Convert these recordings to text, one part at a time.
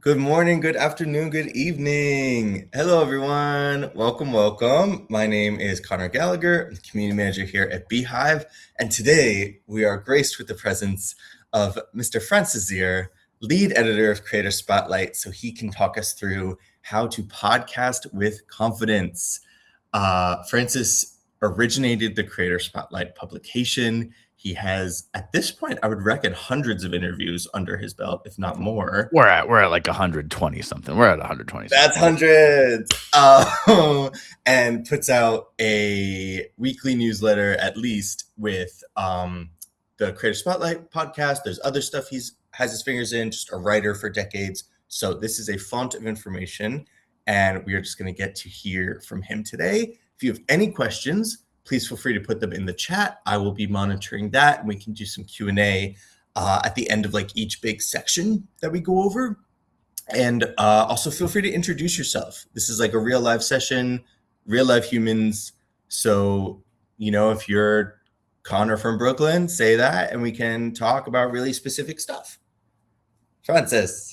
Good morning, good afternoon, good evening. Hello, everyone. Welcome. My name is Connor Gallagher. I'm the community manager here at beehiiv. And today we are graced with the presence of Mr. Francis Zierer, lead editor of Creator Spotlight, so he can talk us through how to podcast with confidence. Francis originated the Creator Spotlight publication. He has, at this point, I would reckon hundreds of interviews under his belt, if not more. We're at like 120 something. We're at 120 something. That's hundreds. And puts out a weekly newsletter, at least, with the Creator Spotlight podcast. There's other stuff has his fingers in, just a writer for decades. So this is a font of information, and we are just going to get to hear from him today. If you have any questions, please feel free to put them in the chat. I will be monitoring that, and we can do some Q&A at the end of each big section that we go over. And also feel free to introduce yourself. This is a real live session, real life humans. So, if you're Connor from Brooklyn, say that, and we can talk about really specific stuff. Francis.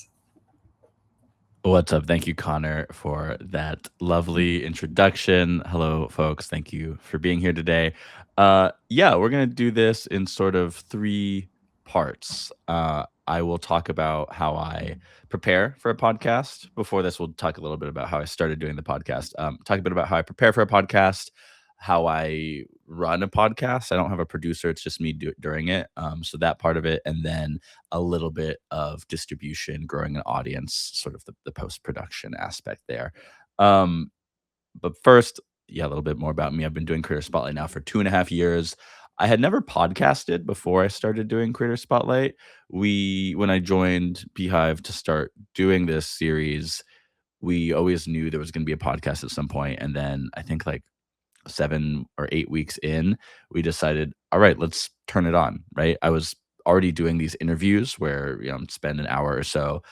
What's up? Thank you, Connor, for that lovely introduction. Hello, folks. Thank you for being here today. We're going to do this in sort of 3 parts. I will talk about how I prepare for a podcast. Before this, we'll talk a little bit about how I started doing the podcast. Talk a bit about how I prepare for a podcast, how I run a podcast. I don't have a producer. It's just me during it. So that part of it. And then a little bit of distribution, growing an audience, sort of the post-production aspect there. But first, a little bit more about me. I've been doing Creator Spotlight now for 2.5 years. I had never podcasted before I started doing Creator Spotlight. When I joined beehiiv to start doing this series, we always knew there was going to be a podcast at some point. And then I think 7 or 8 weeks in, we decided, all right, let's turn it on, right? I was already doing these interviews where spend an hour or so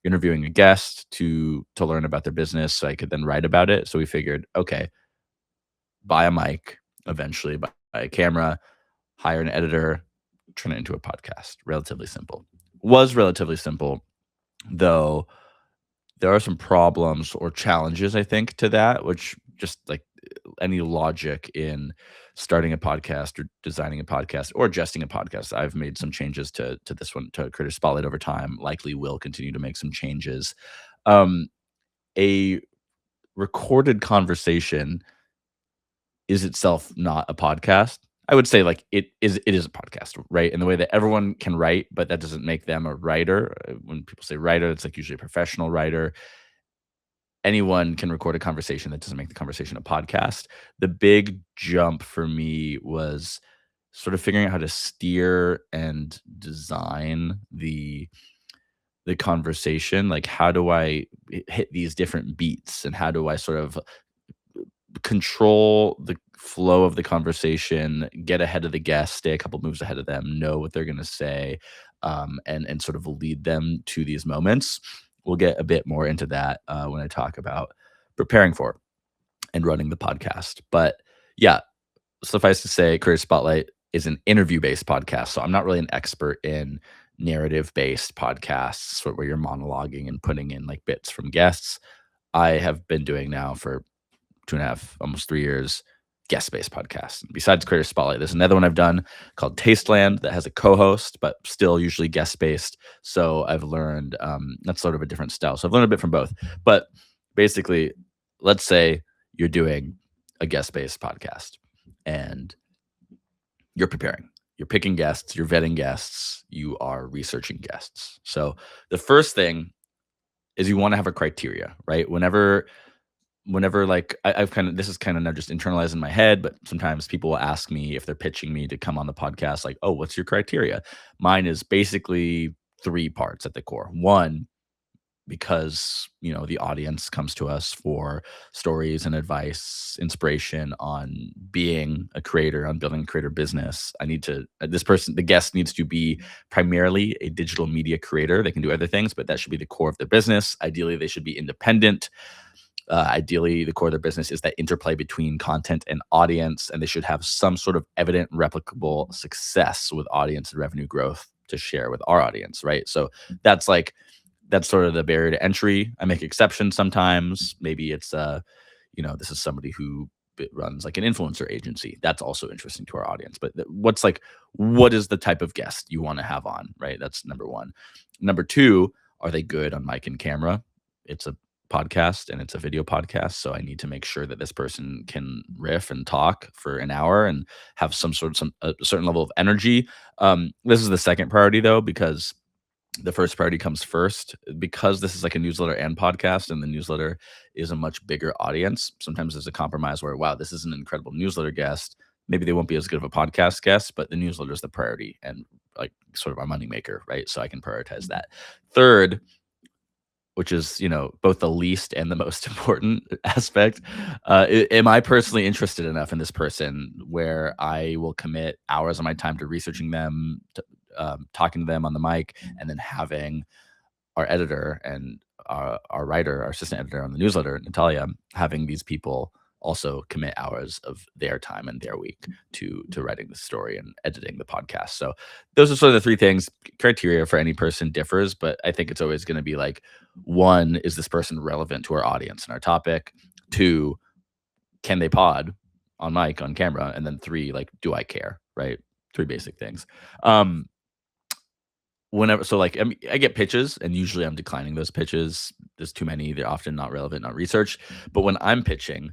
interviewing a guest to learn about their business so I could then write about it. So we figured, okay, buy a mic, eventually buy a camera, hire an editor, turn it into a podcast. Relatively simple. Was relatively simple, though there are some problems or challenges, I think, to that, which just any logic in starting a podcast or designing a podcast or adjusting a podcast. I've made some changes to this one, to Creator Spotlight, over time. Likely will continue to make some changes. A recorded conversation is itself not a podcast. I would say it is a podcast, right? In the way that everyone can write, but that doesn't make them a writer. When people say writer, it's usually a professional writer. Anyone can record a conversation. That doesn't make the conversation a podcast. The big jump for me was sort of figuring out how to steer and design the conversation. How do I hit these different beats, and how do I sort of control the flow of the conversation, get ahead of the guest, stay a couple moves ahead of them, know what they're going to say, and sort of lead them to these moments. We'll get a bit more into that when I talk about preparing for and running the podcast. But suffice to say, Creator Spotlight is an interview-based podcast. So I'm not really an expert in narrative-based podcasts where you're monologuing and putting in bits from guests. I have been doing now for 2.5, almost 3 years, guest-based podcasts. Besides Creator Spotlight, there's another one I've done called Tasteland that has a co-host, but still usually guest-based. So I've learned that's sort of a different style. So I've learned a bit from both. But basically, let's say you're doing a guest-based podcast and you're preparing. You're picking guests, you're vetting guests, you are researching guests. So the first thing is you want to have a criteria, right? Whenever I've this is kind of not just internalized in my head, but sometimes people will ask me if they're pitching me to come on the podcast, oh, what's your criteria? Mine is basically 3 parts at the core. One, because the audience comes to us for stories and advice, inspiration on being a creator, on building a creator business. The guest needs to be primarily a digital media creator. They can do other things, but that should be the core of their business. Ideally, they should be independent. Ideally, the core of their business is that interplay between content and audience, and they should have some sort of evident, replicable success with audience and revenue growth to share with our audience, right? So that's that's sort of the barrier to entry. I make exceptions sometimes. Maybe it's this is somebody who runs like an influencer agency. That's also interesting to our audience. But what is the type of guest you want to have on, right? That's number one. Number two, are they good on mic and camera? It's a podcast and it's a video podcast, so I need to make sure that this person can riff and talk for an hour and have some a certain level of energy. This is the second priority though, because the first priority comes first. Because this is like a newsletter and podcast, and the newsletter is a much bigger audience. Sometimes there's a compromise where, wow, this is an incredible newsletter guest. Maybe they won't be as good of a podcast guest, but the newsletter is the priority and like sort of our moneymaker, right? So I can prioritize that. Third, which is both the least and the most important aspect, am I personally interested enough in this person where I will commit hours of my time to researching them, to, talking to them on the mic, and then having our editor and our writer, our assistant editor on the newsletter, Natalia, having these people also commit hours of their time and their week to writing the story and editing the podcast. So those are sort of the three things. Criteria for any person differs, but I think it's always going to be like, one, is this person relevant to our audience and our topic? Two, can they pod on mic, on camera? And then three, like, do I care? Right? Three basic things. Whenever, so like I get pitches, and usually I'm declining those pitches. There's too many. They're often not relevant, not researched. But when I'm pitching,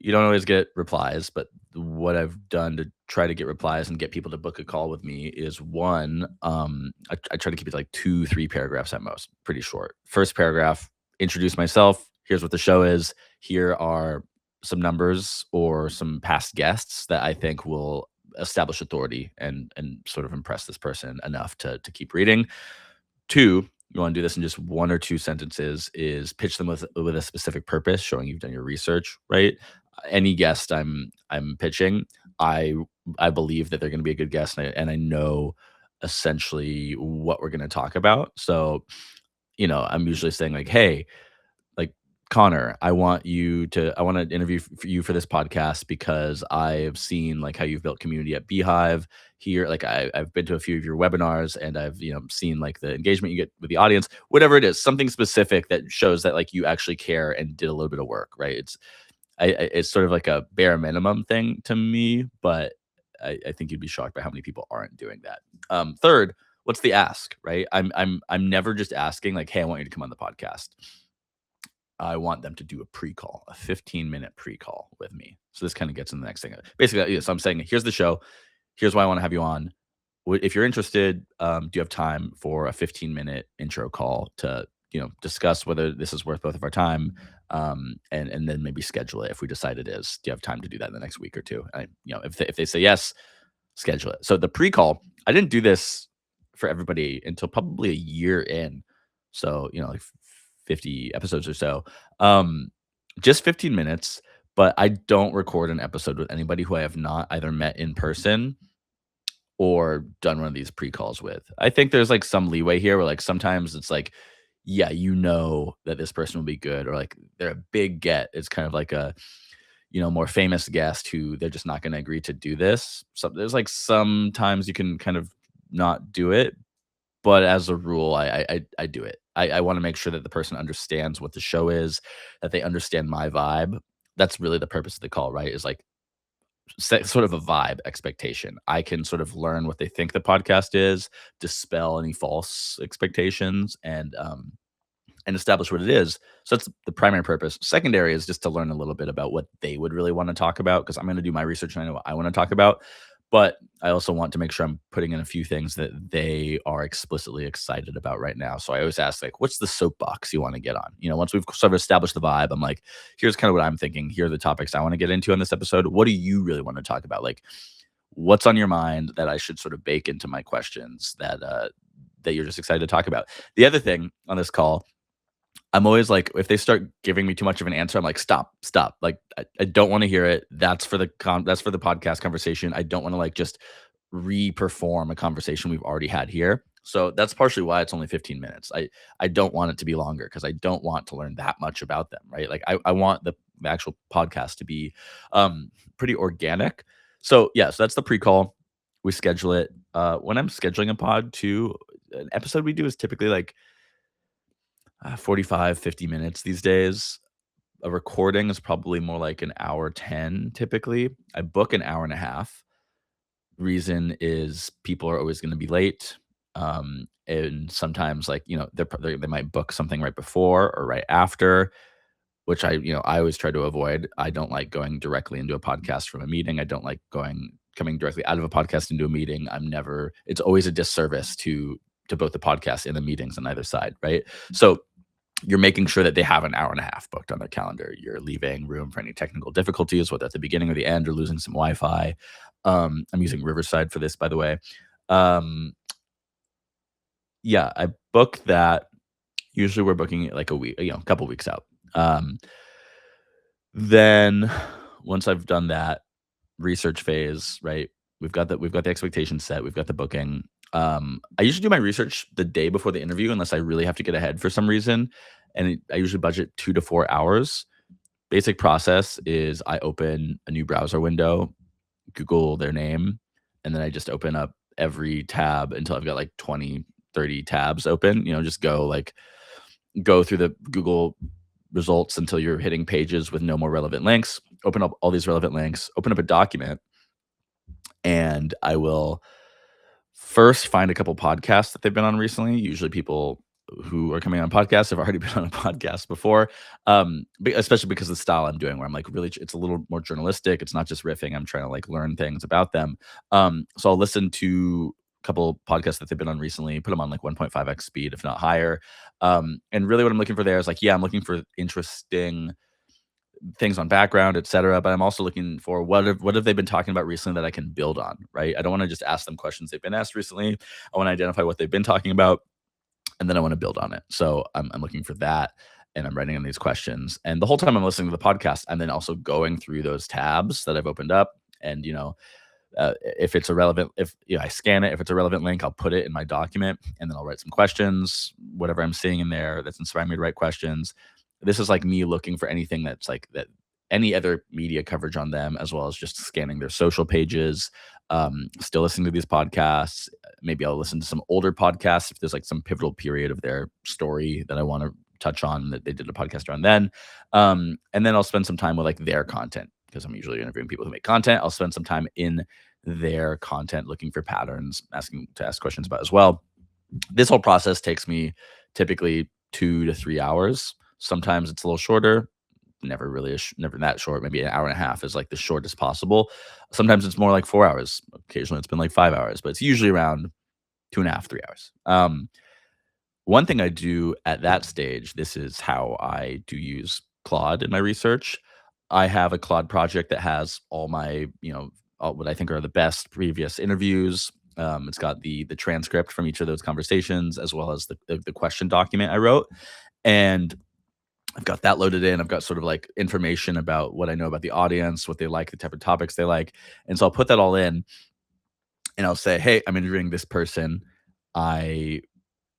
you don't always get replies, but what I've done to try to get replies and get people to book a call with me is, one, I try to keep it like 2-3 paragraphs at most, pretty short. First paragraph, introduce myself. Here's what the show is. Here are some numbers or some past guests that I think will establish authority and sort of impress this person enough to keep reading. Two, you want to do this in just 1 or 2 sentences, is pitch them with a specific purpose, showing you've done your research, right? Any guest I'm pitching, I believe that they're going to be a good guest, and I know essentially what we're going to talk about. So, I'm usually saying like, hey, like, Connor, I want to interview you for this podcast because I've seen like how you've built community at beehiiv here. Like I've been to a few of your webinars, and I've seen like the engagement you get with the audience. Whatever it is, something specific that shows that like you actually care and did a little bit of work, right? It's sort of like a bare minimum thing to me, but I think you'd be shocked by how many people aren't doing that. Third, what's the ask, right? I'm never just asking like, hey, I want you to come on the podcast. I want them to do a pre-call, a 15-minute pre-call with me. So this kind of gets in the next thing. Basically, yes, I'm saying, here's the show. Here's why I want to have you on. If you're interested, do you have time for a 15-minute intro call to, discuss whether this is worth both of our time, and then maybe schedule it if we decide it is. Do you have time to do that in the next week or two? If they say yes, schedule it. So the pre-call, I didn't do this for everybody until probably a year in. So, like 50 episodes or so. Just 15 minutes, but I don't record an episode with anybody who I have not either met in person or done one of these pre-calls with. I think there's like some leeway here where like sometimes it's like, yeah, that this person will be good, or like they're a big get. It's kind of like a, more famous guest who they're just not going to agree to do this. So there's like sometimes you can kind of not do it, but as a rule, I do it. I want to make sure that the person understands what the show is, that they understand my vibe. That's really the purpose of the call, right? Is like set sort of a vibe expectation. I can sort of learn what they think the podcast is, dispel any false expectations, and establish what it is. So that's the primary purpose. Secondary is just to learn a little bit about what they would really want to talk about, because I'm going to do my research and I know what I want to talk about. But I also want to make sure I'm putting in a few things that they are explicitly excited about right now. So I always ask, like, what's the soapbox you want to get on? Once we've sort of established the vibe, I'm like, here's kind of what I'm thinking. Here are the topics I want to get into on this episode. What do you really want to talk about? Like, what's on your mind that I should sort of bake into my questions that you're just excited to talk about? The other thing on this call, I'm always like, if they start giving me too much of an answer, I'm like, stop. Like, I don't want to hear it. That's for the podcast conversation. I don't want to like just re-perform a conversation we've already had here. So that's partially why it's only 15 minutes. I don't want it to be longer because I don't want to learn that much about them, right? Like I want the actual podcast to be pretty organic. So yeah, so that's the pre-call. We schedule it. When I'm scheduling a pod too, an episode we do is typically like 45, 50 minutes these days. A recording is probably more like an hour 10 typically. I book an hour and a half. Reason is people are always gonna be late, and sometimes, like, they might book something right before or right after, which I always try to avoid. I don't like going directly into a podcast from a meeting. I don't like coming directly out of a podcast into a meeting. It's always a disservice to both the podcast and the meetings on either side, right? So you're making sure that they have an hour and a half booked on their calendar. You're leaving room for any technical difficulties, whether at the beginning or the end or losing some Wi-Fi. I'm using Riverside for this, by the way. Um, yeah, I book that. Usually we're booking it like a week, a couple weeks out. Then once I've done that research phase, right? We've got the expectation set. We've got the booking. I usually do my research the day before the interview, unless I really have to get ahead for some reason. I usually budget 2 to 4 hours. Basic process is I open a new browser window, Google their name, and then I just open up every tab until I've got like 20, 30 tabs open. Just go through the Google results until you're hitting pages with no more relevant links. Open up all these relevant links, open up a document, and I will first find a couple podcasts that they've been on recently. Usually people who are coming on podcasts have already been on a podcast before, especially because of the style I'm doing, where I'm like really, it's a little more journalistic. It's not just riffing. I'm trying to like learn things about them. So I'll listen to a couple podcasts that they've been on recently, put them on like 1.5x speed, if not higher. And really what I'm looking for there is like, yeah, I'm looking for interesting things on background, et cetera. But I'm also looking for what have they been talking about recently that I can build on, right? I don't want to just ask them questions they've been asked recently. I want to identify what they've been talking about, and then I want to build on it. So I'm looking for that, and I'm writing in these questions. And the whole time I'm listening to the podcast, I'm then also going through those tabs that I've opened up, and if it's a relevant, if I scan it, if it's a relevant link, I'll put it in my document, and then I'll write some questions, whatever I'm seeing in there that's inspiring me to write questions. This is like me looking for anything that's like that, any other media coverage on them, as well as just scanning their social pages. Still listening to these podcasts. Maybe I'll listen to some older podcasts if there's like some pivotal period of their story that I want to touch on that they did a podcast around then. And then I'll spend some time with like their content, because I'm usually interviewing people who make content. I'll spend some time in their content looking for patterns, ask questions about as well. This whole process takes me typically 2 to 3 hours. Sometimes it's a little shorter. Never that short. Maybe an hour and a half is like the shortest possible. Sometimes it's more like 4 hours. Occasionally it's been like 5 hours, but it's usually around 2.5, 3 hours. One thing I do at that stage, this is how I do use Claude in my research. I have a Claude project that has all my, all what I think are the best previous interviews. It's got the transcript from each of those conversations, as well as the question document I wrote. And I've got that loaded in. I've got sort of like information about what I know about the audience, what they like, the type of topics they like. And so I'll put that all in, and I'll say, hey, I'm interviewing this person. I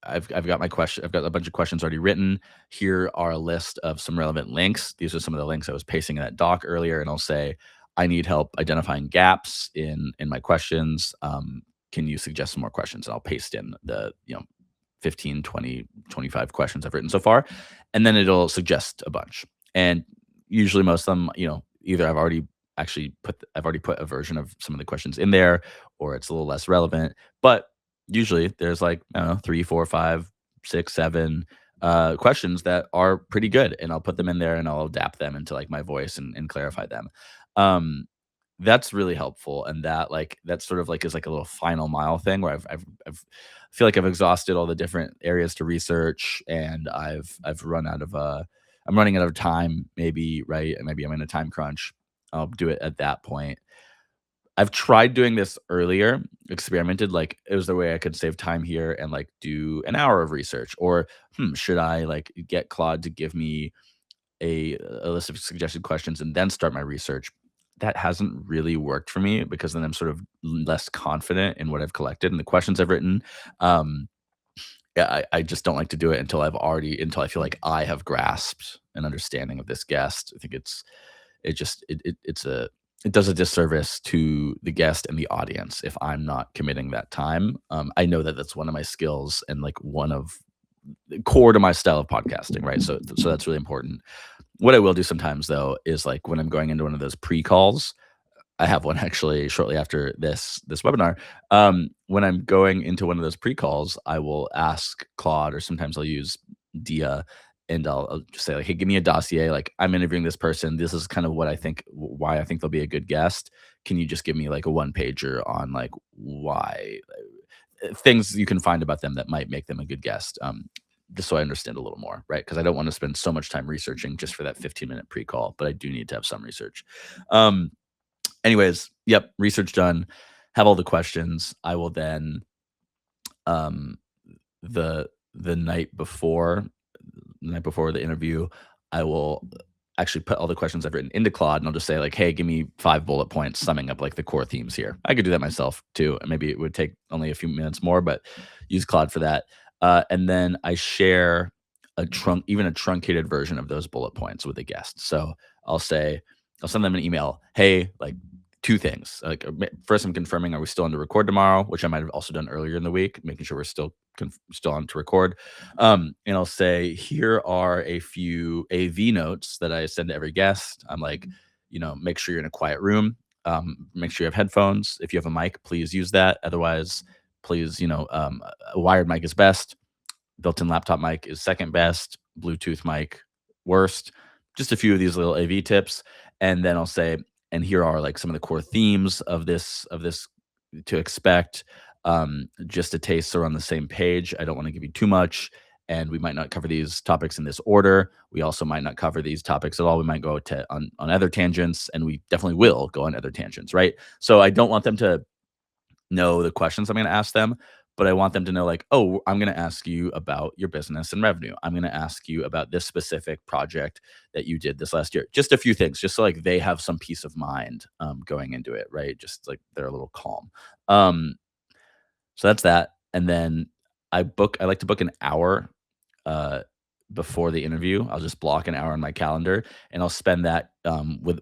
I've got my question. I've got a bunch of questions already written. Here are a list of some relevant links. These are some of the links I was pasting in that doc earlier, and I'll say, I need help identifying gaps in my questions. Can you suggest some more questions? And I'll paste in the 15, 20, 25 questions I've written so far, and then it'll suggest a bunch. And usually most of them, either I've already put a version of some of the questions in there, or it's a little less relevant. But usually there's like, I don't know, 3, 4, 5, 6, 7 questions that are pretty good, and I'll put them in there and I'll adapt them into like my voice and clarify them. Um, that's really helpful, and that sort of like is like a little final mile thing where I've I feel like I've exhausted all the different areas to research, and I've run out of I'm running out of time, maybe, right? Maybe I'm in a time crunch. I'll do it at that point. I've tried doing this earlier, experimented, like, is there a way I could save time here and, like, do an hour of research? Or, should I, like, get Claude to give me a list of suggested questions and then start my research? That hasn't really worked for me, because then I'm sort of less confident in what I've collected and the questions I've written. Um, yeah, I just don't like to do it until I feel like I have grasped an understanding of this guest. I think it just it does a disservice to the guest and the audience if I'm not committing that time. I know that that's one of my skills, and like one of core to my style of podcasting, right? So that's really important. What I will do sometimes though is like when I'm going into one of those pre-calls, I have one actually shortly after this webinar. When I'm going into one of those pre-calls, I will ask Claude, or sometimes I'll use Dia, and I'll just say like, "Hey, give me a dossier. Like, I'm interviewing this person. This is kind of what I think, why I think they'll be a good guest. Can you just give me like a one pager on like why things you can find about them that might make them a good guest?" Just so I understand a little more, right? Because I don't want to spend so much time researching just for that 15-minute pre-call, but I do need to have some research. Anyways, yep, research done, have all the questions. I will then, um, the night before the interview, I will actually put all the questions I've written into Claude, and I'll just say like, "Hey, give me 5 bullet points summing up like the core themes here." I could do that myself too, and maybe it would take only a few minutes more, but use Claude for that. And then I share even a truncated version of those bullet points with the guest. So I'll say, I'll send them an email. "Hey, like 2 things. Like, first, I'm confirming, are we still on to record tomorrow?" Which I might have also done earlier in the week, making sure we're still on to record. And I'll say, "Here are a few AV notes that I send to every guest." I'm like, make sure you're in a quiet room. Make sure you have headphones. If you have a mic, please use that. Otherwise, please, a wired mic is best. Built-in laptop mic is second best. Bluetooth mic worst. Just a few of these little AV tips, and then I'll say, "And here are like some of the core themes of this to expect. Just a taste, so we're on the same page. I don't want to give you too much, and we might not cover these topics in this order. We also might not cover these topics at all. We might go on other tangents, and we definitely will go on other tangents, right?" So I don't want them to know the questions I'm going to ask them, but I want them to know like, "Oh, I'm going to ask you about your business and revenue. I'm going to ask you about this specific project that you did this last year." Just a few things, just so like they have some peace of mind going into it, right? Just like they're a little calm. Um, so that's that. And then I like to book an hour uh before the interview. I'll just block an hour on my calendar, and I'll spend that with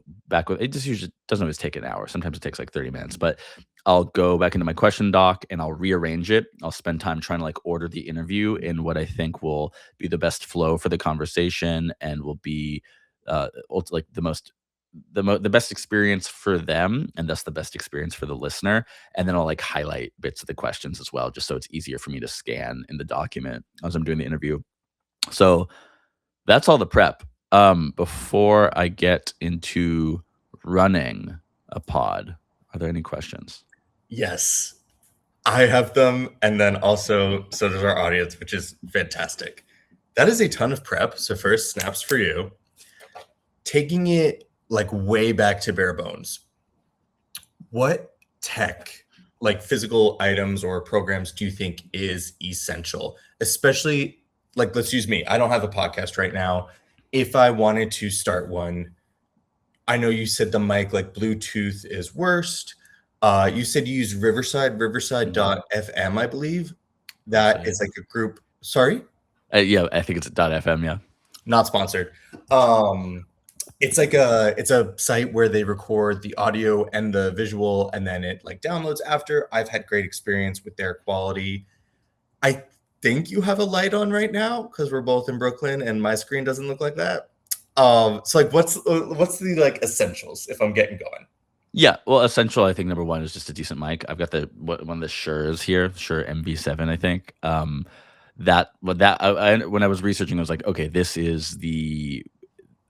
it. Just usually doesn't always take an hour. Sometimes it takes like 30 minutes, but I'll go back into my question doc and I'll rearrange it. I'll spend time trying to like order the interview in what I think will be the best flow for the conversation and will be like the best experience for them, and thus the best experience for the listener. And then I'll like highlight bits of the questions as well, just so it's easier for me to scan in the document as I'm doing the interview. So that's all the prep. Before I get into running a pod, are there any questions? Yes, I have them, and then also so does our audience, which is fantastic. That is a ton of prep. So first, snaps for you. Taking it like way back to bare bones. What tech, like physical items or programs, do you think is essential? Especially like, let's use me. I don't have a podcast right now. If I wanted to start one, I know you said the mic, like Bluetooth is worst. You said you use Riverside, Riverside.fm, I believe. That Website. is like a group. Sorry, Yeah, I think it's .fm. Yeah. not sponsored. It's a site where they record the audio and the visual, and then it like downloads after. I've had great experience with their quality. I think you have a light on right now because we're both in Brooklyn and my screen doesn't look like that. So like what's the like essentials if I'm getting going? Yeah, well, essential, I think number 1 is just a decent mic. I've got one of the Sures here, Shure MV7, I think. When I was researching, I was like, okay, this is the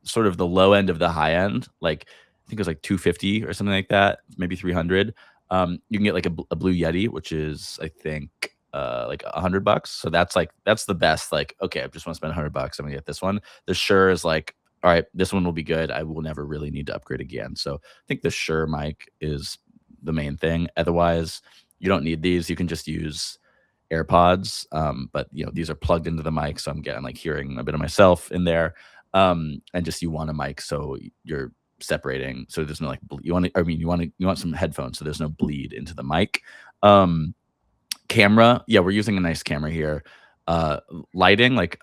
sort of the low end of the high end. Like, I think it was like 250 or something like that, maybe 300. You can get like a Blue Yeti, which is I think like $100. So that's the best. Like, okay, I just want to spend $100. I'm gonna get this one. The Shure is like, all right, this one will be good. I will never really need to upgrade again. So I think the Shure mic is the main thing. Otherwise, you don't need these. You can just use AirPods. But these are plugged into the mic, so I'm getting like hearing a bit of myself in there. And just you want a mic so you're separating, so there's no like you want some headphones so there's no bleed into the mic. Camera, yeah, we're using a nice camera here. Lighting, like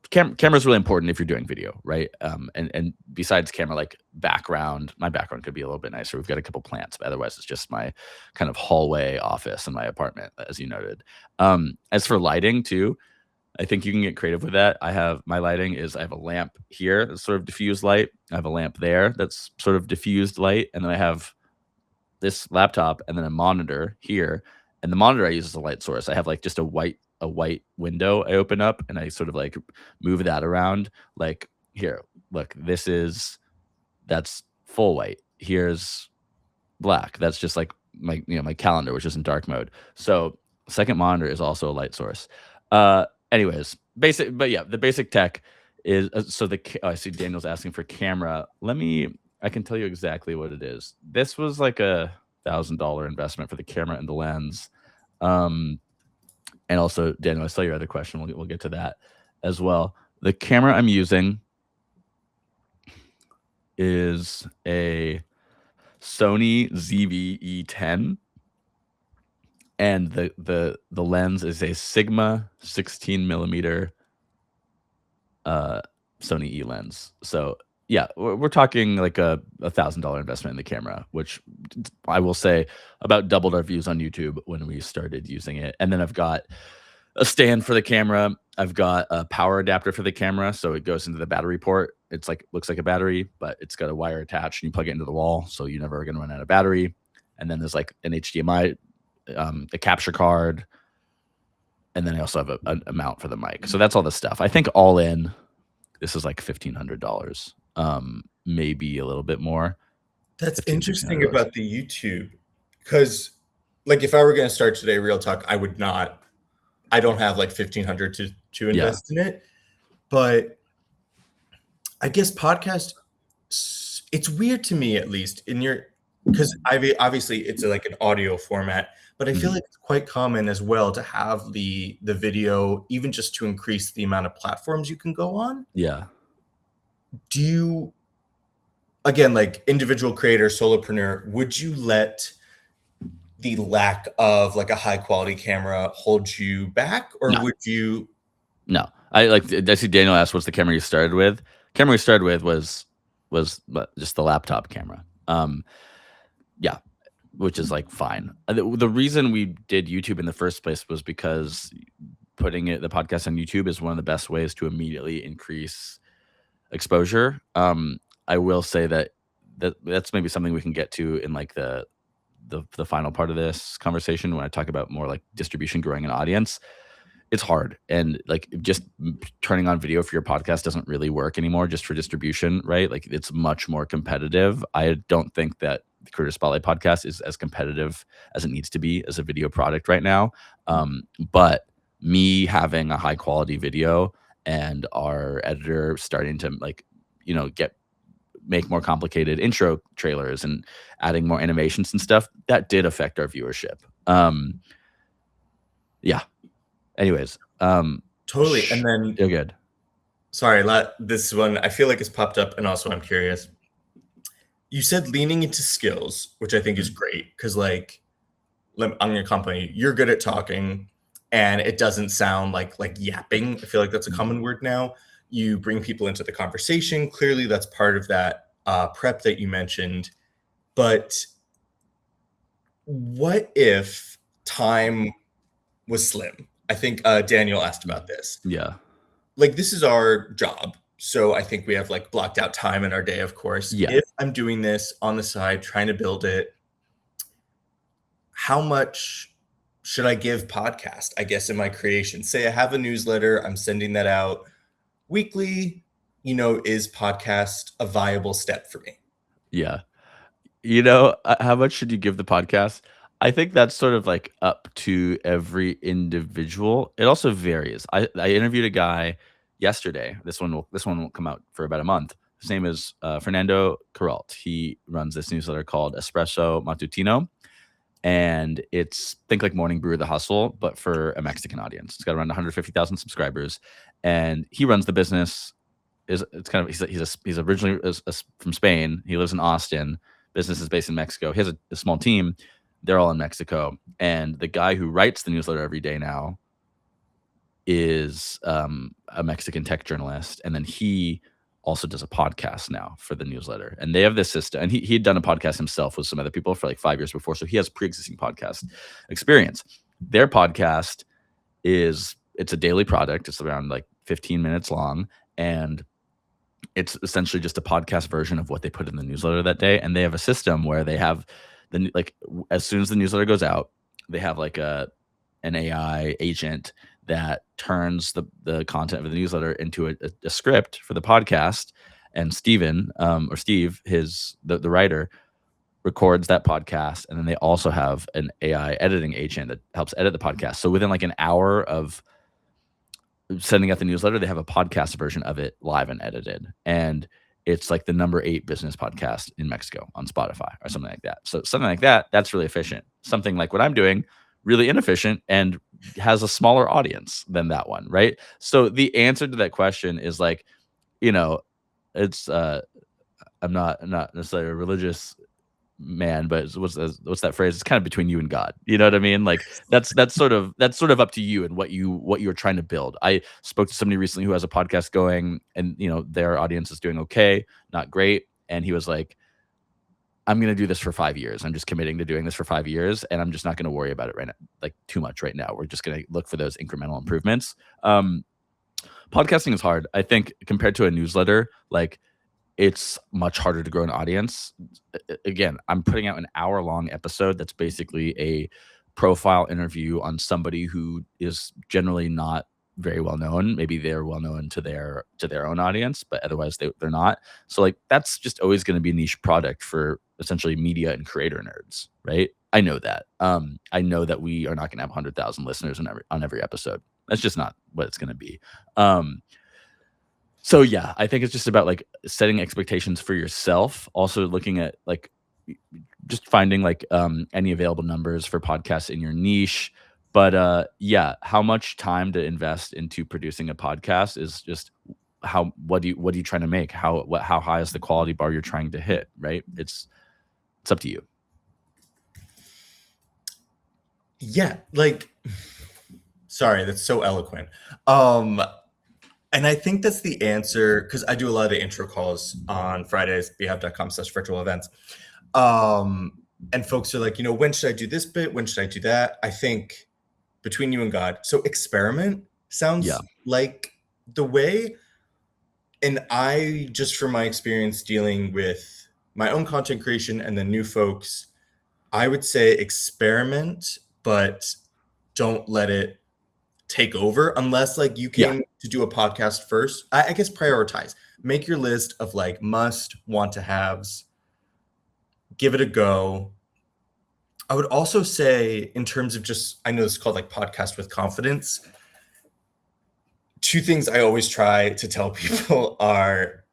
camera's really important if you're doing video, right? And besides camera, like my background could be a little bit nicer. We've got a couple plants, but otherwise it's just my kind of hallway office in my apartment, as you noted. As for lighting too, I think you can get creative with that. I have my lighting is I have a lamp here that's sort of diffused light. I have a lamp there that's sort of diffused light, and then I have this laptop and then a monitor here. And the monitor I use as a light source. I have like just a white window I open up and I sort of like move that around. Like here, look, that's full white. Here's black. That's just like my calendar, which is in dark mode. So second monitor is also a light source. Anyways, basic, but yeah, the basic tech is I see Daniel's asking for camera. I can tell you exactly what it is. This was like $1,000 investment for the camera and the lens. Um, and also, Daniel, I saw your other question. We'll get to that as well. The camera I'm using is a Sony ZV-E10, and the lens is a Sigma 16 millimeter Sony E lens. So yeah, we're talking like a $1,000 investment in the camera, which I will say about doubled our views on YouTube when we started using it. And then I've got a stand for the camera. I've got a power adapter for the camera, so it goes into the battery port. It's like looks like a battery, but it's got a wire attached, and you plug it into the wall, so you're never going to run out of battery. And then there's like an HDMI, a capture card, and then I also have a mount for the mic. So that's all the stuff. I think all in, this is like $1,500, maybe a little bit more. That's 15, interesting $1,600. about the YouTube, because like if I were going to start today, real talk, I would not. I don't have like 1,500 to invest in it, but I guess podcast. It's weird to me, at least in your, because obviously it's like an audio format, but I feel like it's quite common as well to have the video, even just to increase the amount of platforms you can go on. Yeah. Do you, again, like individual creator, solopreneur, would you let the lack of like a high quality camera hold you back, or No. would you? No. I see Daniel asked, what's the camera you started with? Camera we started with was just the laptop camera. Yeah, which is like fine. The reason we did YouTube in the first place was because putting the podcast on YouTube is one of the best ways to immediately increase exposure. I will say that's maybe something we can get to in like the final part of this conversation when I talk about more like distribution, growing an audience. It's hard, and like just turning on video for your podcast doesn't really work anymore just for distribution, right? Like it's much more competitive. I don't think that the Creator Spotlight podcast is as competitive as it needs to be as a video product right now. But me having a high quality video and our editor starting to like, make more complicated intro trailers and adding more animations and stuff, that did affect our viewership. Yeah. Anyways, Totally. And then you're good. Sorry, this one I feel like it's popped up, and also I'm curious. You said leaning into skills, which I think is great, because like I'm your company, you're good at talking, and it doesn't sound like yapping. I feel like that's a common word now. You bring people into the conversation. Clearly, that's part of that prep that you mentioned. But what if time was slim? I think Daniel asked about this. Yeah. Like, this is our job. So I think we have like blocked out time in our day, of course. Yeah. If I'm doing this on the side, trying to build it, how much should I give podcast, I guess, in my creation? Say I have a newsletter, I'm sending that out weekly, is podcast a viable step for me? Yeah. How much should you give the podcast? I think that's sort of like up to every individual. It also varies. I interviewed a guy yesterday. This one won't come out for about a month. His name is Fernando Caralt. He runs this newsletter called Espresso Matutino, and it's think like Morning Brew, The Hustle, but for a Mexican audience. It's got around 150,000 subscribers, and he runs the business. He's originally from Spain. He lives in Austin. Business is based in Mexico. He has a small team. They're all in Mexico. And the guy who writes the newsletter every day now is a Mexican tech journalist. And then he also does a podcast now for the newsletter. And they have this system. And he had done a podcast himself with some other people for like 5 years before. So he has pre-existing podcast experience. Their podcast is it's a daily product. It's around like 15 minutes long, and it's essentially just a podcast version of what they put in the newsletter that day. And they have a system where they have as soon as the newsletter goes out, they have like an AI agent that turns the content of the newsletter into a script for the podcast. And Steven, or Steve, the writer, records that podcast, and then they also have an AI editing agent that helps edit the podcast. So within like an hour of sending out the newsletter, they have a podcast version of it live and edited. And it's like the number 8 business podcast in Mexico on Spotify or something like that. So something like that, that's really efficient. Something like what I'm doing, really inefficient and has a smaller audience than that one, right? So the answer to that question is like, you know, it's I'm not necessarily a religious man, but what's that phrase? It's kind of between you and God. You know what I mean? Like that's sort of up to you and what you're trying to build. I spoke to somebody recently who has a podcast going, and their audience is doing okay, not great, and he was like, "I'm going to do this for 5 years. I'm just committing to doing this for 5 years, and I'm just not going to worry about it right now, like too much right now. We're just going to look for those incremental improvements." Podcasting is hard. I think compared to a newsletter, like it's much harder to grow an audience. Again, I'm putting out an hour-long episode that's basically a profile interview on somebody who is generally not very well known. Maybe they're well known to their own audience, but otherwise they're not. So like that's just always going to be a niche product for essentially media and creator nerds, right? I know that. I know that we are not going to have 100,000 listeners on every episode. That's just not what it's going to be. So yeah, I think it's just about like setting expectations for yourself. Also looking at like just finding like any available numbers for podcasts in your niche. But yeah, how much time to invest into producing a podcast is just what are you trying to make? How high is the quality bar you're trying to hit, right? It's up to you. Yeah, like sorry, that's so eloquent. And I think that's the answer because I do a lot of the intro calls on Fridays, beehiiv.com/virtual events. And folks are like, when should I do this bit? When should I do that? I think between you and God. So experiment Yeah. sounds like the way. And I, just from my experience dealing with my own content creation and then new folks, I would say experiment, but don't let it take over unless like you Yeah. came to do a podcast first. I guess prioritize. Make your list of like must, want to haves. Give it a go. I would also say in terms of just, I know this is called like podcast with confidence. 2 things I always try to tell people are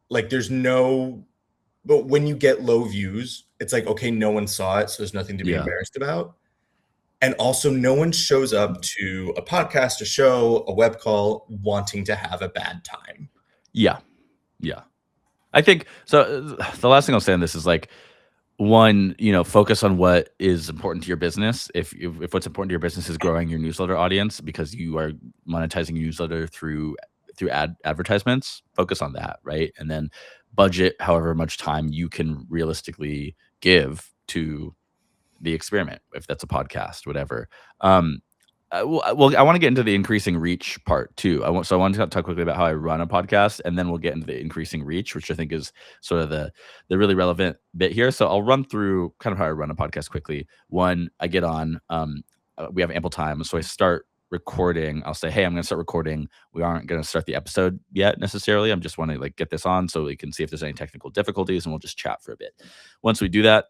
like but when you get low views, it's like, okay, no one saw it, so there's nothing to be Yeah. embarrassed about. And also, no one shows up to a podcast, a show, a web call wanting to have a bad time. Yeah. Yeah. I think so. The last thing I'll say on this is like, one, focus on what is important to your business. If what's important to your business is growing your newsletter audience because you are monetizing your newsletter through advertisements, focus on that, right? And then budget however much time you can realistically give to the experiment, if that's a podcast, whatever. Well, I want to get into the increasing reach part too. I want to talk quickly about how I run a podcast, and then we'll get into the increasing reach, which I think is sort of the really relevant bit here. So I'll run through kind of how I run a podcast quickly. One, I get on. We have ample time, so I start recording. I'll say, "Hey, I'm going to start recording." We aren't going to start the episode yet necessarily. I'm just want to like get this on so we can see if there's any technical difficulties, and we'll just chat for a bit. Once we do that,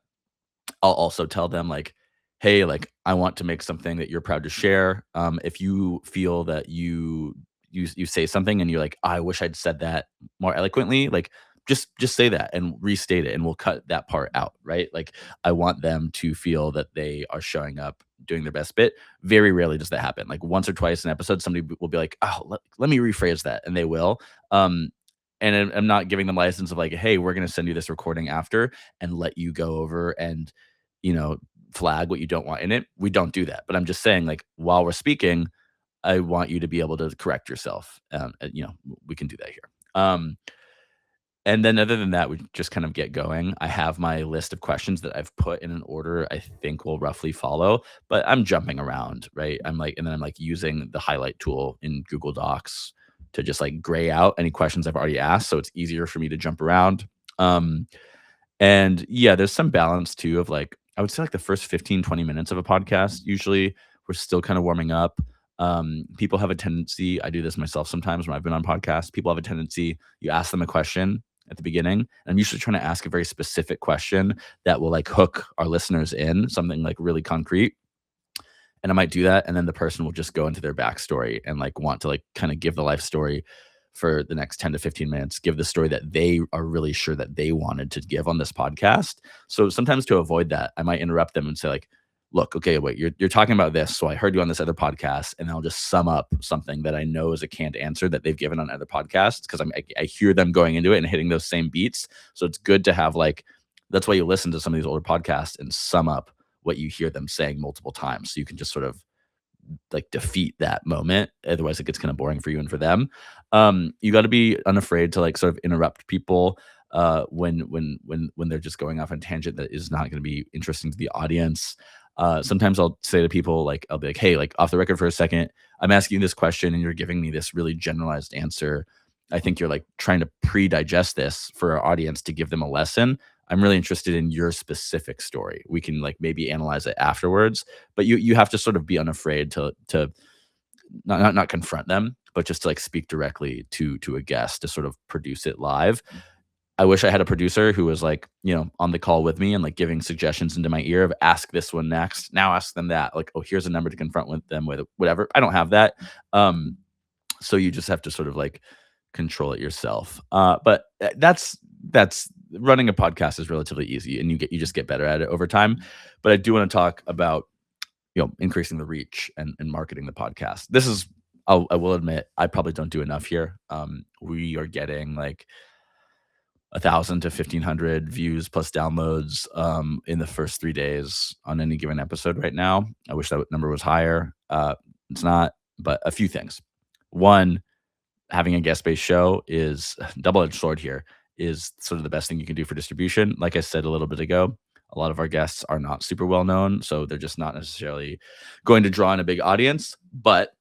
I'll also tell them like, "Hey, like I want to make something that you're proud to share. If you feel that you say something and you're like, I wish I'd said that more eloquently, like just say that and restate it, and we'll cut that part out, right? Like I want them to feel that they are showing up, doing their best bit. Very rarely does that happen. Like once or twice an episode, somebody will be like, "Oh, let me rephrase that," and they will. Um, and I'm not giving them license of like, "Hey, we're going to send you this recording after and let you go over and you know, flag what you don't want in it." We don't do that. But I'm just saying, like, while we're speaking, I want you to be able to correct yourself. We can do that here. Um, And then other than that, we just kind of get going. I have my list of questions that I've put in an order I think will roughly follow, but I'm jumping around, right? And then I'm like using the highlight tool in Google Docs to just like gray out any questions I've already asked. So it's easier for me to jump around. Um, and yeah, there's some balance too of like, I would say like the first 15, 20 minutes of a podcast, usually we're still kind of warming up. People have a tendency, I do this myself sometimes when I've been on podcasts, people have a tendency, you ask them a question at the beginning, and I'm usually trying to ask a very specific question that will like hook our listeners in, something like really concrete. And I might do that, and then the person will just go into their backstory and like want to like kind of give the life story for the next 10 to 15 minutes, give the story that they are really sure that they wanted to give on this podcast. So sometimes to avoid that, I might interrupt them and say like, look, okay, wait, you're talking about this. So I heard you on this other podcast, and I'll just sum up something that I know is a canned answer that they've given on other podcasts because I hear them going into it and hitting those same beats. So it's good to have like, that's why you listen to some of these older podcasts and sum up what you hear them saying multiple times. So you can just sort of like defeat that moment. Otherwise, it gets kind of boring for you and for them. You got to be unafraid to like sort of interrupt people when they're just going off on a tangent that is not going to be interesting to the audience. Sometimes I'll say to people like I'll be like, hey, like off the record for a second, I'm asking you this question and you're giving me this really generalized answer. I think you're like trying to pre-digest this for our audience to give them a lesson. I'm really interested in your specific story. We can like maybe analyze it afterwards, but you have to sort of be unafraid to not confront them, but just to like speak directly to a guest to sort of produce it live. I wish I had a producer who was like, on the call with me and like giving suggestions into my ear of ask this one next. Now ask them that. Like, oh, here's a number to confront with them with whatever. I don't have that. Um, so you just have to sort of like control it yourself. But that's running a podcast is relatively easy, and you just get better at it over time. But I do want to talk about increasing the reach and marketing the podcast. This is I will admit I probably don't do enough here. We are getting like 1,000 to 1,500 views plus downloads in the first 3 days on any given episode right now. I wish that number was higher. It's not, but a few things. One, having a guest-based show is double-edged sword here, is sort of the best thing you can do for distribution. Like I said a little bit ago, a lot of our guests are not super well known, so they're just not necessarily going to draw in a big audience. But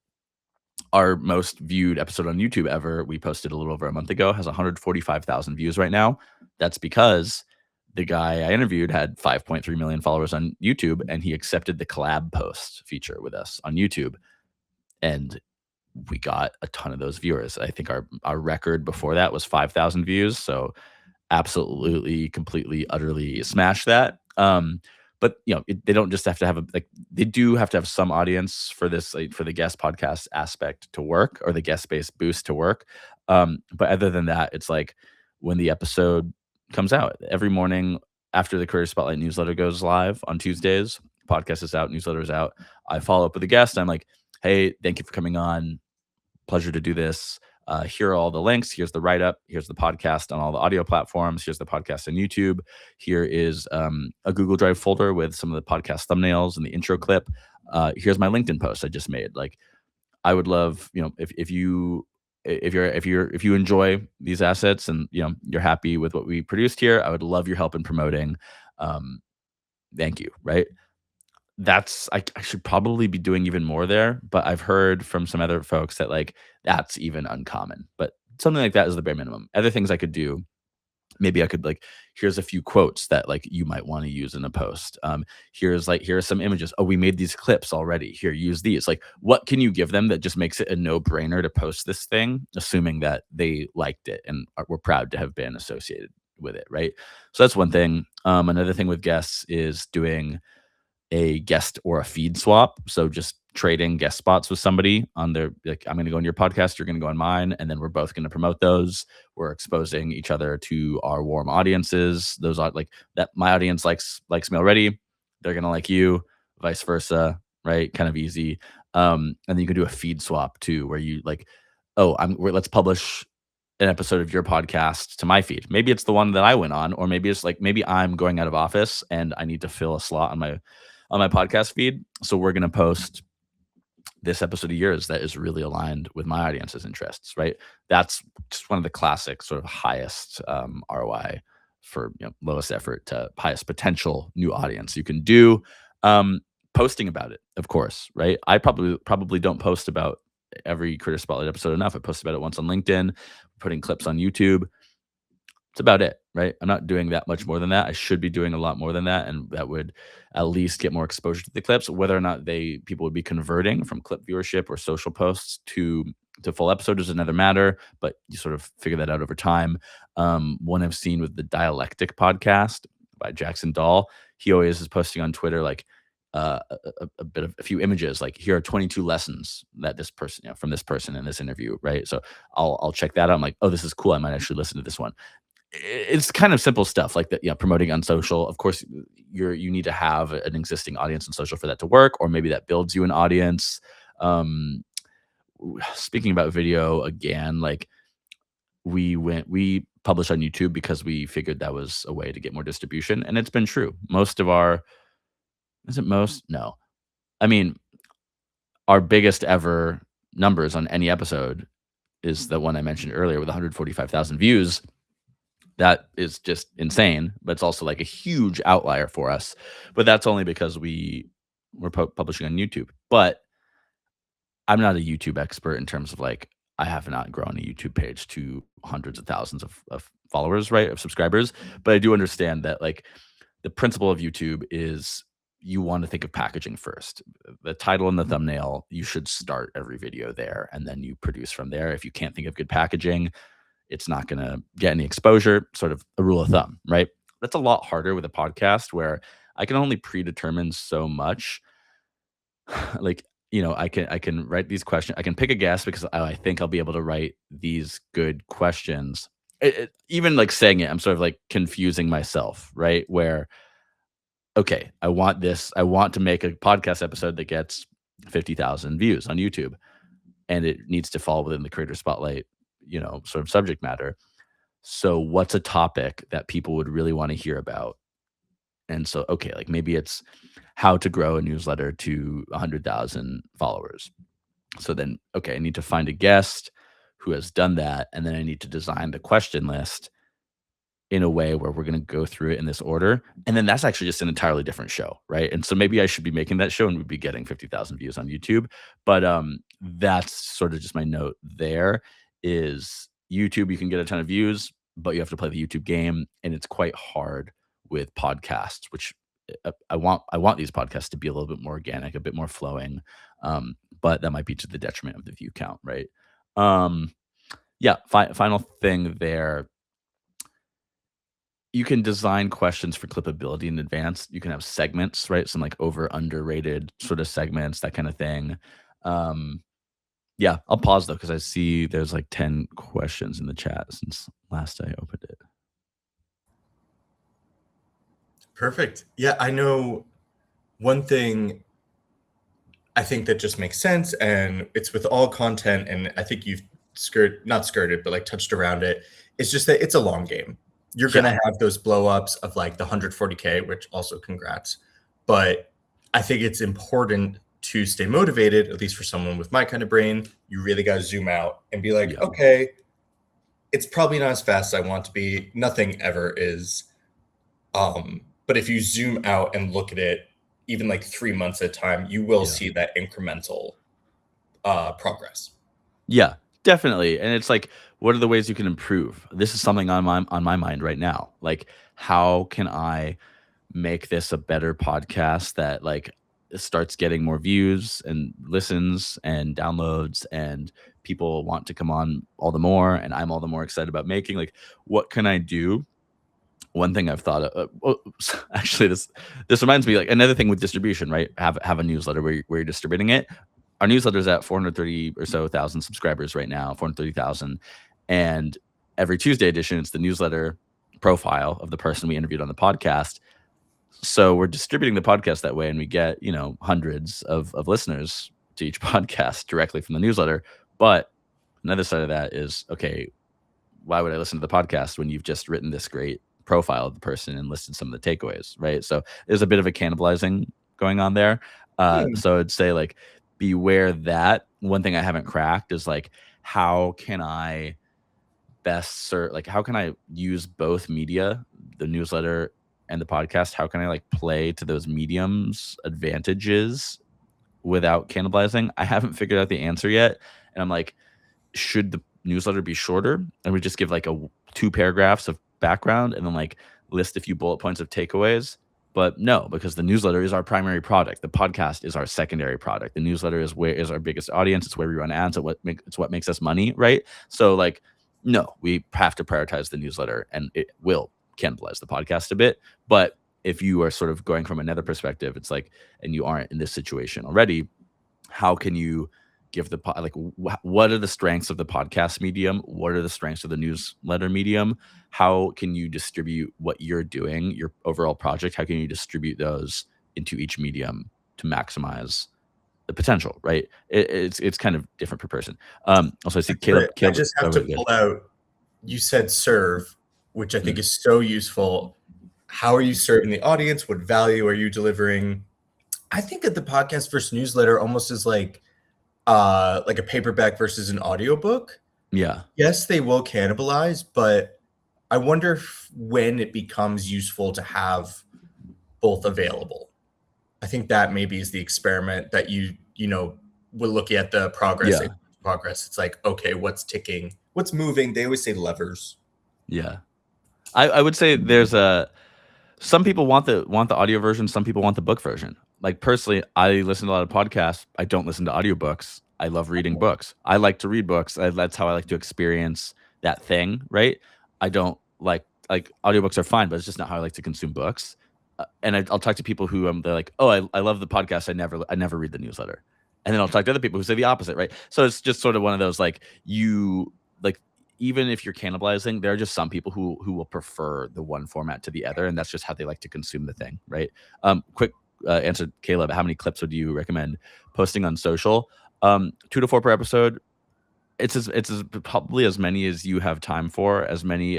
our most viewed episode on YouTube ever, we posted a little over a month ago, has 145,000 views right now. That's because the guy I interviewed had 5.3 million followers on YouTube, and he accepted the collab post feature with us on YouTube. And we got a ton of those viewers. I think our record before that was 5,000 views. So absolutely, completely, utterly smash that. But they don't just have to have they do have to have some audience for this, like, for the guest podcast aspect to work, or the guest based boost to work. But other than that, it's like when the episode comes out every morning after the Career Spotlight newsletter goes live on Tuesdays, podcast is out, newsletter is out. I follow up with a guest. I'm like, hey, thank you for coming on. Pleasure to do this. Here are all the links. Here's the write up. Here's the podcast on all the audio platforms. Here's the podcast on YouTube. Here is a Google Drive folder with some of the podcast thumbnails and the intro clip. Here's my LinkedIn post I just made. Like, I would love, if you enjoy these assets and you're happy with what we produced here, I would love your help in promoting. Thank you. Right. I should probably be doing even more there, but I've heard from some other folks that like that's even uncommon. But something like that is the bare minimum. Other things I could do, maybe I could like, here's a few quotes that like you might want to use in a post. Here are some images. Oh, we made these clips already. Here, use these. Like, what can you give them that just makes it a no-brainer to post this thing, assuming that they liked it and were proud to have been associated with it, right? So that's one thing. Another thing with guests is doing a guest or a feed swap. So just trading guest spots with somebody on their, like, I'm going to go on your podcast, you're going to go on mine, and then we're both going to promote those. We're exposing each other to our warm audiences. Those are like that. My audience likes me already. They're going to like you, vice versa, right? Kind of easy. And then you can do a feed swap too, where you like, oh, let's publish an episode of your podcast to my feed. Maybe it's the one that I went on, or maybe it's like, maybe I'm going out of office and I need to fill a slot on my podcast feed. So we're going to post this episode of yours that is really aligned with my audience's interests, right? That's just one of the classic sort of highest ROI for, lowest effort to highest potential new audience you can do. Um, Posting about it, of course, right? I probably don't post about every Creator Spotlight episode enough. I post about it once on LinkedIn, putting clips on YouTube. It's about it, right? I'm not doing that much more than that. I should be doing a lot more than that, and that would at least get more exposure to the clips. Whether or not people would be converting from clip viewership or social posts to full episode is another matter, but you sort of figure that out over time. One I've seen with the Dialectic podcast by Jackson Dahl, he always is posting on Twitter like a few images, like here are 22 lessons that this person, from this person in this interview, right? So I'll check that out. I'm like, oh, this is cool. I might actually listen to this one. It's kind of simple stuff like that, promoting on social. Of course, you need to have an existing audience on social for that to work, or maybe that builds you an audience. Um, Speaking about video again, like we published on YouTube because we figured that was a way to get more distribution, and it's been true. Most of our is it most? No. I mean, our biggest ever numbers on any episode is the one I mentioned earlier with 145,000 views. That is just insane, but it's also like a huge outlier for us. But that's only because we're publishing on YouTube. But I'm not a YouTube expert in terms of like I have not grown a YouTube page to hundreds of thousands of followers, right? Of subscribers. But I do understand that like the principle of YouTube is you want to think of packaging first. The title and the thumbnail, you should start every video there and then you produce from there. If you can't think of good packaging, it's not going to get any exposure, sort of a rule of thumb, right? That's a lot harder with a podcast where I can only predetermine so much. Like, I can write these questions. I can pick a guest because I think I'll be able to write these good questions. Even like saying it, I'm sort of like confusing myself, right? Where, okay, I want this. I want to make a podcast episode that gets 50,000 views on YouTube, and it needs to fall within the Creator Spotlight, sort of subject matter. So what's a topic that people would really want to hear about? And so, okay, like maybe it's how to grow a newsletter to 100,000 followers. So then, okay, I need to find a guest who has done that. And then I need to design the question list in a way where we're going to go through it in this order. And then that's actually just an entirely different show, right? And so maybe I should be making that show and we'd be getting 50,000 views on YouTube. But that's sort of just my note there is YouTube, you can get a ton of views, but you have to play the YouTube game. And it's quite hard with podcasts, which I want these podcasts to be a little bit more organic, a bit more flowing. But that might be to the detriment of the view count, right? Yeah, final thing there, you can design questions for clippability in advance. You can have segments, right? Some like over underrated sort of segments, that kind of thing. Yeah, I'll pause though because I see there's like 10 questions in the chat since last I opened it. Perfect. Yeah, I know one thing I think that just makes sense, and it's with all content, and I think you've not skirted, but like touched around it. It's just that it's a long game. You're Yeah. gonna have those blow ups of like the 140K, which also congrats. But I think it's important to stay motivated, at least for someone with my kind of brain. You really got to zoom out and be like, Yeah. okay, it's probably not as fast as I want to be. Nothing ever is. But if you zoom out and look at it, even like 3 months at a time, you will Yeah. see that incremental progress. Yeah, definitely. And it's like, what are the ways you can improve? This is something on my mind right now. Like, how can I make this a better podcast that like starts getting more views and listens and downloads and people want to come on all the more and I'm all the more excited about making, like, what can I do? One thing I've thought of, actually, this reminds me, like another thing with distribution, right? Have a newsletter where you're distributing it. Our newsletter's at 430 or so thousand subscribers right now, 430,000. And every Tuesday edition, it's the newsletter profile of the person we interviewed on the podcast. So we're distributing the podcast that way, and we get, hundreds of listeners to each podcast directly from the newsletter. But another side of that is, okay, why would I listen to the podcast when you've just written this great profile of the person and listed some of the takeaways, right? So there's a bit of a cannibalizing going on there. Hmm. So I'd say like beware that. One thing I haven't cracked is like, how can I best serve, like, how can I use both media, the newsletter and the podcast? How can I like play to those mediums advantages without cannibalizing? I haven't figured out the answer yet. And I'm like, should the newsletter be shorter and we just give like 2 paragraphs of background and then like list a few bullet points of takeaways? But no, because the newsletter is our primary product. The podcast is our secondary product. The newsletter is our biggest audience. It's where we run ads. It's what makes us money, right? So like, no, we have to prioritize the newsletter, and it will cannibalize the podcast a bit. But if you are sort of going from another perspective, it's like, and you aren't in this situation already, how can you give what are the strengths of the podcast medium? What are the strengths of the newsletter medium? How can you distribute what you're doing, your overall project? How can you distribute those into each medium to maximize the potential, right? It's kind of different per person. Also, I see Caleb. I just have Oh, to good. pull out, you said serve, which I think is so useful. How are you serving the audience? What value are you delivering? I think that the podcast versus newsletter almost is like a paperback versus an audiobook. Yeah. Yes, they will cannibalize, but I wonder when it becomes useful to have both available. I think that maybe is the experiment that we're looking at the progress. Yeah. Progress. It's like, okay, what's ticking? What's moving? They always say levers. Yeah. I would say there's some people want the audio version, some people want the book version. Like personally, I listen to a lot of podcasts. I don't listen to audiobooks. I love reading books. I like to read books. That's how I like to experience that thing, right? I don't like audiobooks are fine, but it's just not how I like to consume books. And I'll talk to people who they're like, "Oh, I love the podcast. I never read the newsletter." And then I'll talk to other people who say the opposite, right? So it's just sort of one of those like even if you're cannibalizing, there are just some people who will prefer the one format to the other, and that's just how they like to consume the thing, right? Quick answer, Caleb. How many clips would you recommend posting on social? 2 to 4 per episode. It's probably as many as you have time for, as many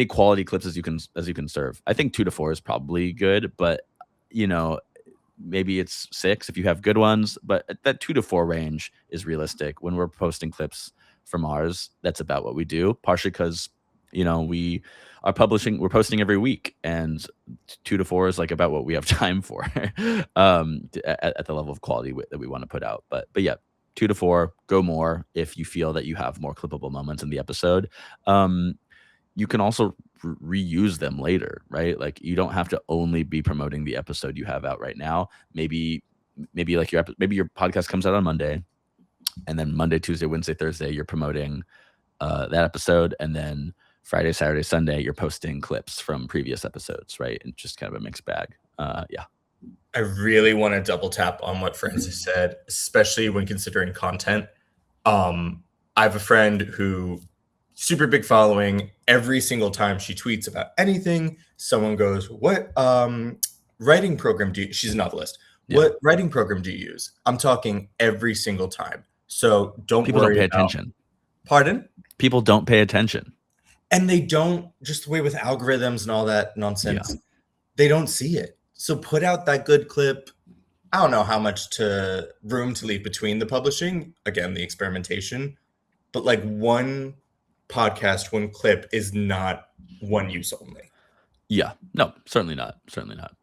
quality clips as you can serve. I think 2 to 4 is probably good, but maybe it's 6 if you have good ones, but that 2 to 4 range is realistic. When we're posting clips from ours, that's about what we do, partially because we're posting every week, and 2 to 4 is like about what we have time for at the level of quality that we want to put out. But yeah, 2 to 4, go more if you feel that you have more clippable moments in the episode. You can also reuse them later, right? Like you don't have to only be promoting the episode you have out right now. Maybe like your podcast comes out on Monday, and then Monday, Tuesday, Wednesday, Thursday, you're promoting that episode, and then Friday, Saturday, Sunday, you're posting clips from previous episodes, right? And just kind of a mixed bag. Yeah. I really want to double tap on what Francis said, especially when considering content. I have a friend who super big following. Every single time she tweets about anything, someone goes, "What writing program do you?" She's a novelist. Yeah. What writing program do you use? I'm talking every single time. So People don't pay attention. Pardon? People don't pay attention. And they don't, just the way with algorithms and all that nonsense, Yeah. They don't see it. So put out that good clip. I don't know how much room to leave between the publishing, again, the experimentation, but like one podcast, one clip is not one use only. Yeah. No, certainly not. Certainly not.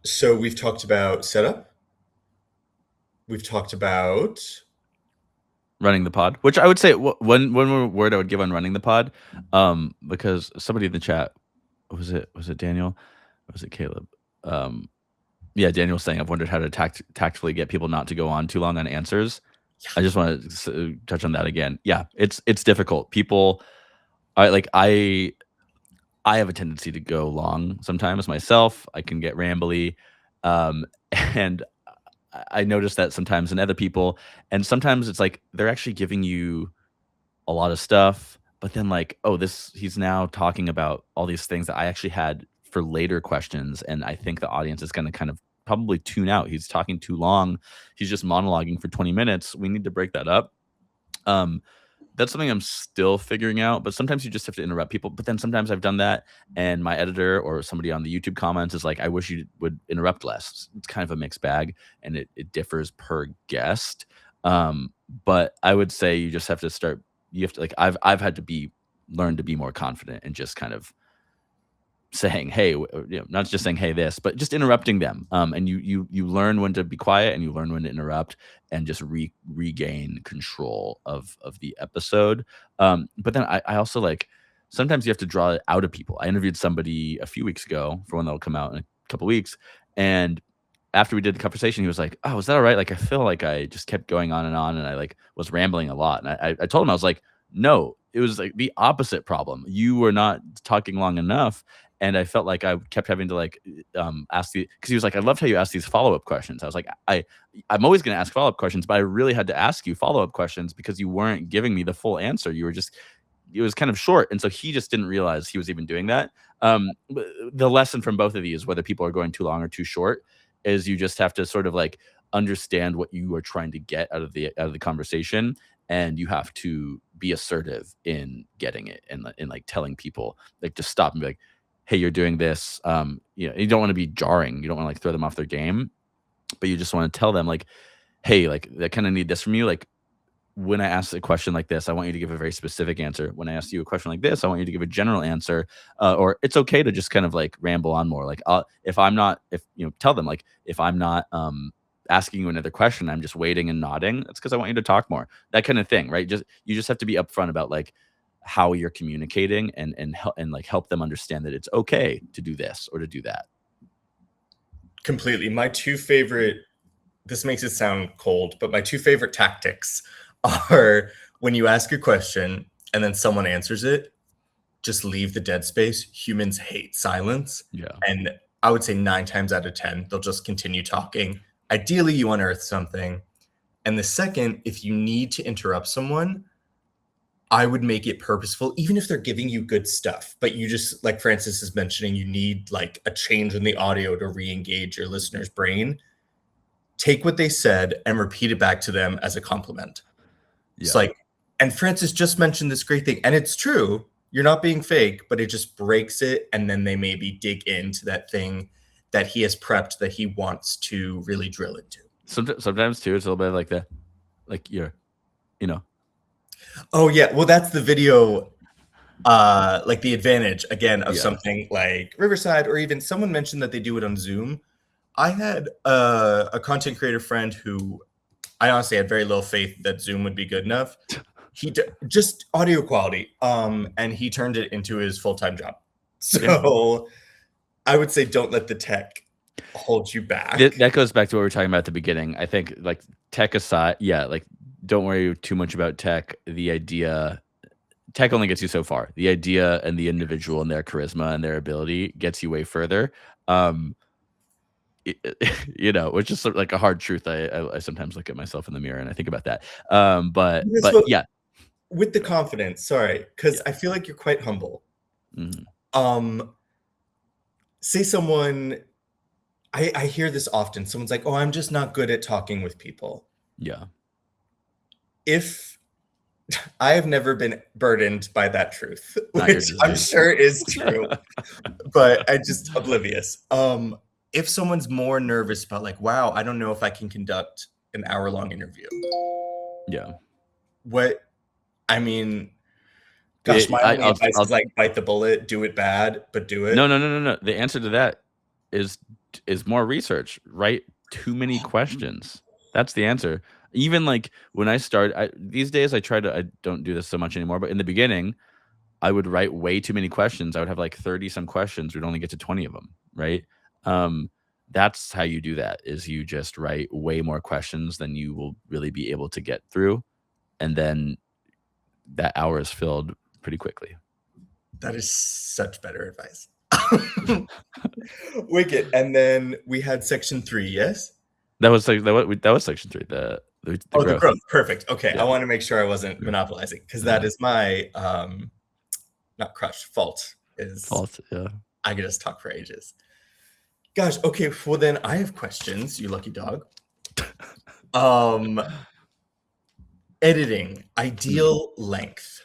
So we've talked about setup. We've talked about running the pod, which I would say one word I would give on running the pod, because somebody in the chat, was it Daniel? Or was it Caleb? Yeah, Daniel was saying, I've wondered how to tactfully get people not to go on too long on answers. Yeah. I just want to touch on that again. Yeah, it's difficult. People, I have a tendency to go long sometimes myself. I can get rambly, and I notice that sometimes in other people, and sometimes it's like they're actually giving you a lot of stuff, but then like, oh, he's now talking about all these things that I actually had for later questions, and I think the audience is going to kind of probably tune out. He's talking too long. He's just monologuing for 20 minutes. We need to break that up. That's something I'm still figuring out, but sometimes you just have to interrupt people. But then sometimes I've done that, and my editor or somebody on the YouTube comments is like, "I wish you would interrupt less." It's kind of a mixed bag, and it differs per guest. Um, but I would say you just have to start. You have to like I've had to be learn to be more confident and just kind of saying, "Hey," not just saying, "Hey, this," but just interrupting them. And you learn when to be quiet and you learn when to interrupt and just regain control of the episode. But then I also like sometimes you have to draw it out of people. I interviewed somebody a few weeks ago for one that'll come out in a couple weeks, and after we did the conversation, he was like, "Oh, is that all right? Like, I feel like I just kept going on, and I like was rambling a lot." And I told him I was like, "No, it was like the opposite problem. You were not talking long enough." And I felt like I kept having to like ask the because he was like, "I loved how you asked these follow up questions." I was like, I'm always going to ask follow up questions, but I really had to ask you follow up questions because you weren't giving me the full answer. You were just it was kind of short, and so he just didn't realize he was even doing that. The lesson from both of these, whether people are going too long or too short, is you just have to sort of like understand what you are trying to get out of the conversation, and you have to be assertive in getting it and in like telling people like to stop and be like, "Hey, you're doing this." You don't want to be jarring. You don't want to like throw them off their game, but you just want to tell them like, "Hey, like I kind of need this from you. Like when I ask a question like this, I want you to give a very specific answer. When I ask you a question like this, I want you to give a general answer. Or it's okay to just kind of like ramble on more. Like, if I'm not, if tell them like, if I'm not asking you another question, I'm just waiting and nodding. That's because I want you to talk more. That kind of thing, right? You just have to be upfront about like how you're communicating and like help them understand that it's okay to do this or to do that. Completely. My two favorite, this makes it sound cold, but my two favorite tactics are when you ask a question and then someone answers it, just leave the dead space. Humans hate silence. Yeah. And I would say 9 times out of 10, they'll just continue talking. Ideally, you unearth something. And the second, if you need to interrupt someone, I would make it purposeful, even if they're giving you good stuff. But you just, like Francis is mentioning, you need like a change in the audio to re engage your listener's brain. Take what they said and repeat it back to them as a compliment. It's Yeah. like, and Francis just mentioned this great thing, and it's true. You're not being fake, but it just breaks it, and then they maybe dig into that thing that he has prepped that he wants to really drill into. Sometimes too, it's a little bit like like you're, you know, Oh yeah, well that's the video, like the advantage again of yeah. something like Riverside, or even someone mentioned that they do it on Zoom. I had a content creator friend who I honestly had very little faith that Zoom would be good enough. Just audio quality, and he turned it into his full-time job. Yeah. So I would say don't let the tech hold you back. That goes back to what we were talking about at the beginning. I think like tech aside, yeah, like don't worry too much about tech. The idea tech only gets you so far. The idea and the individual and their charisma and their ability gets you way further. Um, which is sort of like a hard truth. I sometimes look at myself in the mirror and I think about that. Yes, But well, yeah, with the confidence, sorry, because yeah, I feel like you're quite humble. mhm, Um, say someone, I hear this often. Someone's like, "Oh, I'm just not good at talking with people." yeah. If I have never been burdened by that truth, Not your which I'm disease. sure is true, but I just oblivious. If someone's more nervous about like, wow, I don't know if I can conduct an hour-long interview. Yeah. What I mean, gosh, my only advice is I'll like bite the bullet, do it bad, but do no, it. no, no, no, no. The answer to that is is more research. Write too many questions. That's the answer. Even like when I start, these days I don't do this so much anymore. But in the beginning, I would write way too many questions. I would have like 30 some questions. We'd only get to 20 of them. Right. Um, that's how you do that is you just write way more questions than you will really be able to get through. And then that hour is filled pretty quickly. That is such better advice. Wicked. And then we had section 3, yes? That was section 3, the Oh, the growth. growth. Perfect. Okay. I Yeah. want to make sure I wasn't monopolizing because that Yeah. is my not crush, fault is Fault, yeah. I could just talk for ages. Gosh, okay, well then I have questions, you lucky dog. Um Editing, Mm, ideal length.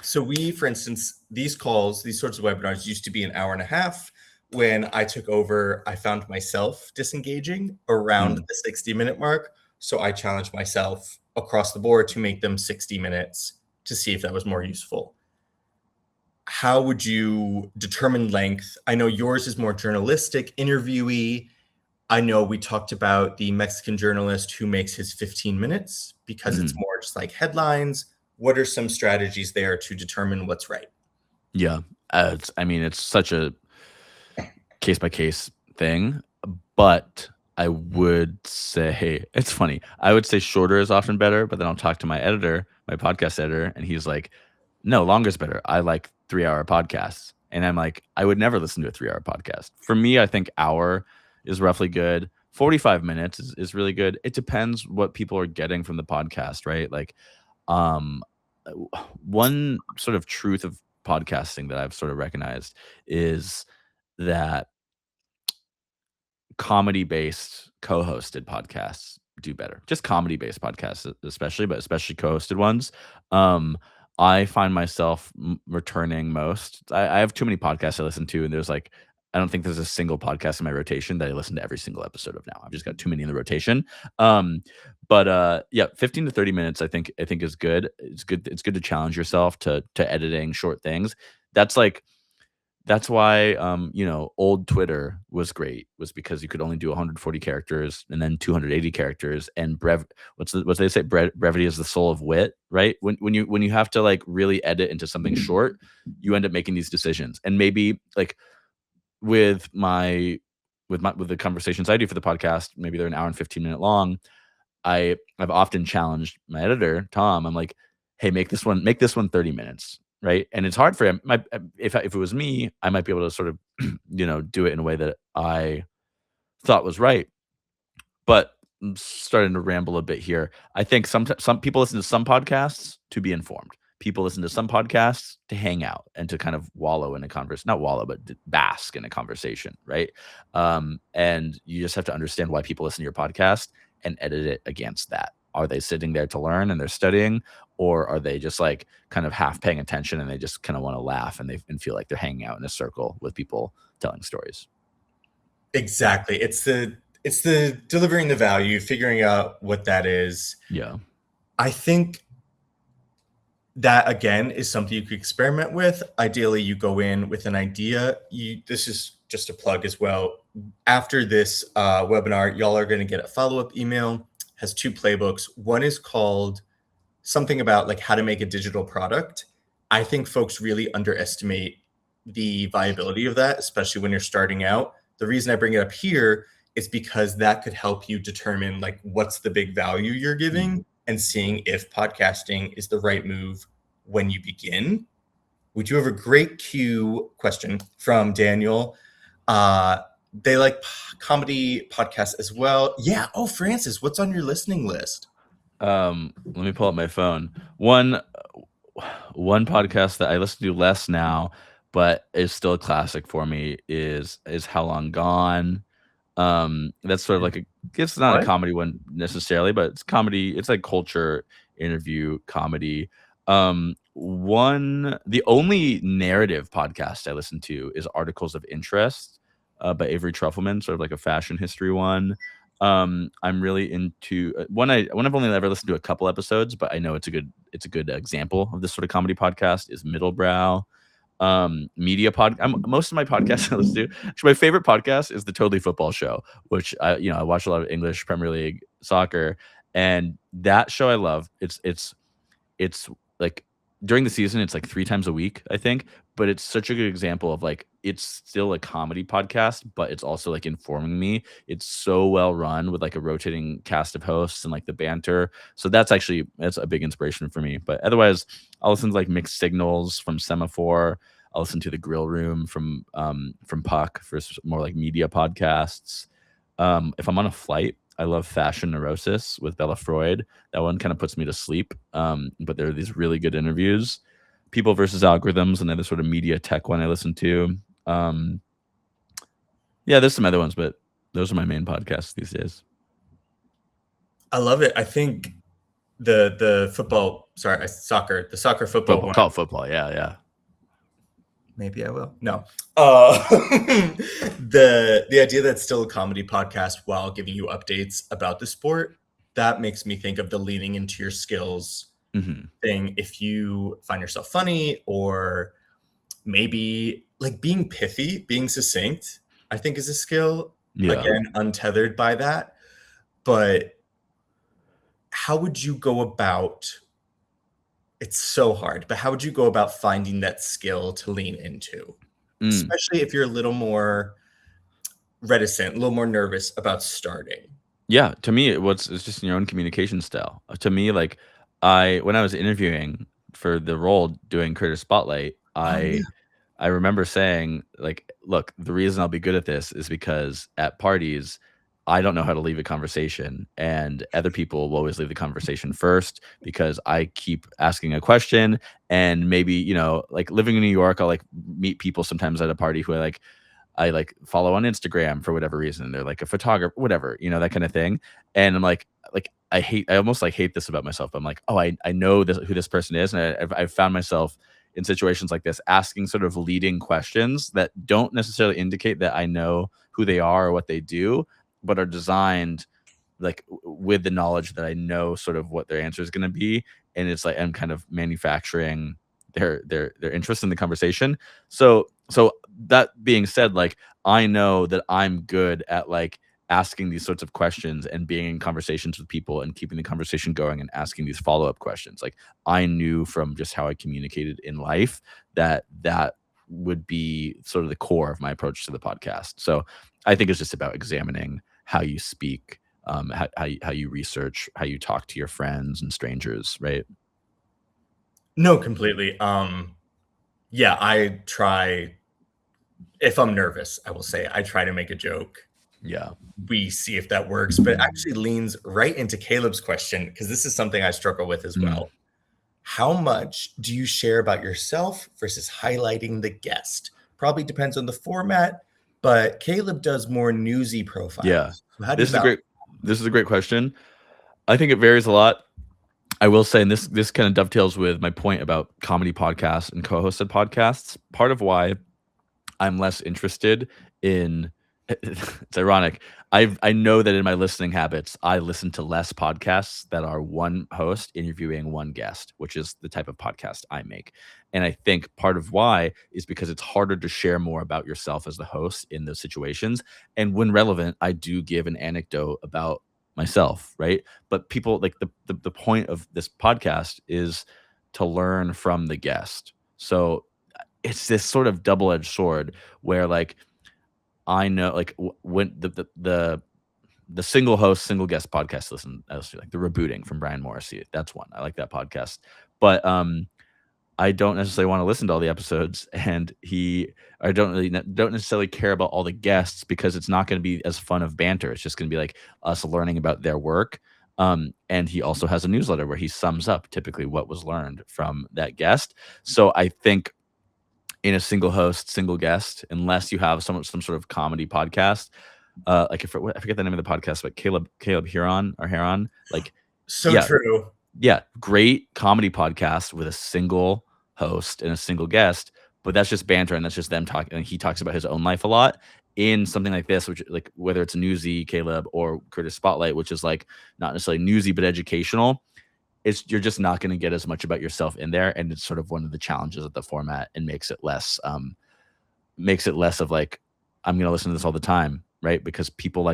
So we, for instance, these calls, these sorts of webinars used to be an hour and a half. When I took over, I found myself disengaging around mm. the 60-minute mark. So I challenged myself across the board to make them 60 minutes to see if that was more useful. How would you determine length? I know yours is more journalistic, interviewee. I know we talked about the Mexican journalist who makes his 15 minutes because it's Mhm. more just like headlines. What are some strategies there to determine what's right? Yeah. I mean, it's such a case by case thing, but I would say it's funny. I would say shorter is often better, but then I'll talk to my editor, my podcast editor, and he's like, "No, longer is better. I like 3-hour podcasts." And I'm like, "I would never listen to a 3-hour podcast." For me, I think hour is roughly good. 45 minutes is really good. It depends what people are getting from the podcast, right? Like, um, one sort of truth of podcasting that I've sort of recognized is that comedy-based co-hosted podcasts do better. Just comedy-based podcasts especially, but especially co-hosted ones. Um, I find myself returning most. I have too many podcasts I listen to, and there's like I don't think there's a single podcast in my rotation that I listen to every single episode of now. I've just got too many in the rotation. Um, yeah, 15 to 30 minutes I think is good. It's good to challenge yourself to editing short things. That's like that's why, old Twitter was great, was because you could only do 140 characters and then 280 characters, and what they say? Brevity is the soul of wit, right? When you have to, like, really edit into something short, you end up making these decisions, and maybe, like, with my with the conversations I do for the podcast, maybe they're an hour and 15-minute long. I've often challenged my editor, Tom. I'm like, "Hey, make this one 30 minutes," right? And it's hard for him. If it was me, I might be able to sort of, do it in a way that I thought was right. But I'm starting to ramble a bit here. I think some people listen to some podcasts to be informed. People listen to some podcasts to hang out and to kind of wallow in a conversation, not wallow, but bask in a conversation, right? And you just have to understand why people listen to your podcast and edit it against that. Are they sitting there to learn and they're studying, or are they just like kind of half paying attention and they just kind of want to laugh and feel like they're hanging out in a circle with people telling stories? Exactly. It's the delivering the value, figuring out what that is. Yeah. I think that again is something you could experiment with. Ideally, you go in with an idea. This is just a plug as well. After this webinar, y'all are going to get a follow-up email. Has two playbooks. One is called something about like how to make a digital product. I think folks really underestimate the viability of that, especially when you're starting out. The reason I bring it up here is because that could help you determine like what's the big value you're Mm. giving and seeing if podcasting is the right move when you begin. We do have a great Q question from Daniel. Uh, they like comedy podcasts as well. Yeah. Oh, Francis, what's on your listening list? Let me pull up my phone. One podcast that I listen to less now, but is still a classic for me is How Long Gone. That's sort of like it's not a What? comedy one necessarily, but it's comedy. It's like culture interview comedy. The only narrative podcast I listen to is Articles of Interest, by Avery Trufelman, sort of like a fashion history one. I'm really into one I've only ever listened to a couple episodes, but I know it's a good example of this sort of comedy podcast is Middlebrow. Most of my podcasts I listen to. Actually, my favorite podcast is the Totally Football Show, which I watch a lot of English Premier League soccer, and that show I love. It's like during the season, it's like 3 times a week, I think, but it's such a good example of, like, it's still a comedy podcast, but it's also, like, informing me. It's so well run with, like, a rotating cast of hosts and, like, the banter. So that's a big inspiration for me. But otherwise, I'll listen to, like, Mixed Signals from Semaphore. I'll listen to The Grill Room from Puck for more, like, media podcasts. If I'm on a flight, I love Fashion Neurosis with Bella Freud. That one kind of puts me to sleep. But there are these really good interviews. People versus Algorithms, another sort of media tech one I listen to. Um, yeah, there's some other ones, but those are my main podcasts these days. I love it. I think the football, sorry, the soccer football Football, one. call it football. Yeah, yeah. Maybe I will. No. Uh, the idea that it's still a comedy podcast while giving you updates about the sport, that makes me think of the leaning into your skills Hmm. thing. If you find yourself funny, or maybe like being pithy, being succinct, I think is a skill. Yeah. Again, untethered by that. But how would you go about, it's so hard, but how would you go about finding that skill to lean into? Mm. Especially if you're a little more reticent, a little more nervous about starting. Yeah, to me, it's just in your own communication style. To me, like I when I was interviewing for the role doing Creator Spotlight, Oh, yeah. I remember saying, like, "Look, the reason I'll be good at this is because at parties, I don't know how to leave a conversation, and other people will always leave the conversation first because I keep asking a question, and maybe, like living in New York, I'll like meet people sometimes at a party who I like follow on Instagram for whatever reason. They're like a photographer, whatever, that kind of thing. And I'm I almost like hate this about myself. I'm like, oh, I know who this person is. And I've found myself in situations like this asking sort of leading questions that don't necessarily indicate that I know who they are or what they do, but are designed like with the knowledge that I know sort of what their answer is going to be, and it's like I'm kind of manufacturing their interest in the conversation. So that being said, like I know that I'm good at like asking these sorts of questions and being in conversations with people and keeping the conversation going and asking these follow-up questions. Like I knew from just how I communicated in life that would be sort of the core of my approach to the podcast. So I think it's just about examining how you speak, how you research, how you talk to your friends and strangers, right? No, completely. Yeah, I try, if I'm nervous, I will say I try to make a joke. Yeah. We see if that works, but it actually leans right into Caleb's question because this is something I struggle with as Mm, well. How much do you share about yourself versus highlighting the guest? Probably depends on the format, but Caleb does more newsy yeah. profiles. So how do you This is a balance? great this is a great question. I think it varies a lot. I will say, and this kind of dovetails with my point about comedy podcasts and co-hosted podcasts. Part of why I'm less interested in it's ironic. I know that in my listening habits, I listen to less podcasts that are one host interviewing one guest, which is the type of podcast I make. And I think part of why is because it's harder to share more about yourself as the host in those situations. And when relevant, I do give an anecdote about myself, right? But people like the point of this podcast is to learn from the guest. So it's this sort of double-edged sword where like I know like when the single host, single guest podcast I listen to like the rebooting from Brian Morrissey. That's one. I like that podcast. But I don't necessarily want to listen to all the episodes and I don't really don't necessarily care about all the guests because it's not going to be as fun of banter. It's just going to be like us learning about their work. And he also has a newsletter where he sums up typically what was learned from that guest. So I think in a single host, single guest, unless you have some sort of comedy podcast. Like if I forget the name of the podcast, but Caleb Heron, like So yeah, true. yeah, great comedy podcast with a single host and a single guest, but that's just banter and that's just them talking. And he talks about his own life a lot in something like this, which like whether it's Newsy, Caleb, or Curtis Spotlight, which is like not necessarily newsy but educational. You're just not going to get as much about yourself in there, and it's sort of one of the challenges of the format and makes it less of like I'm going to listen to this all the time, right? Because people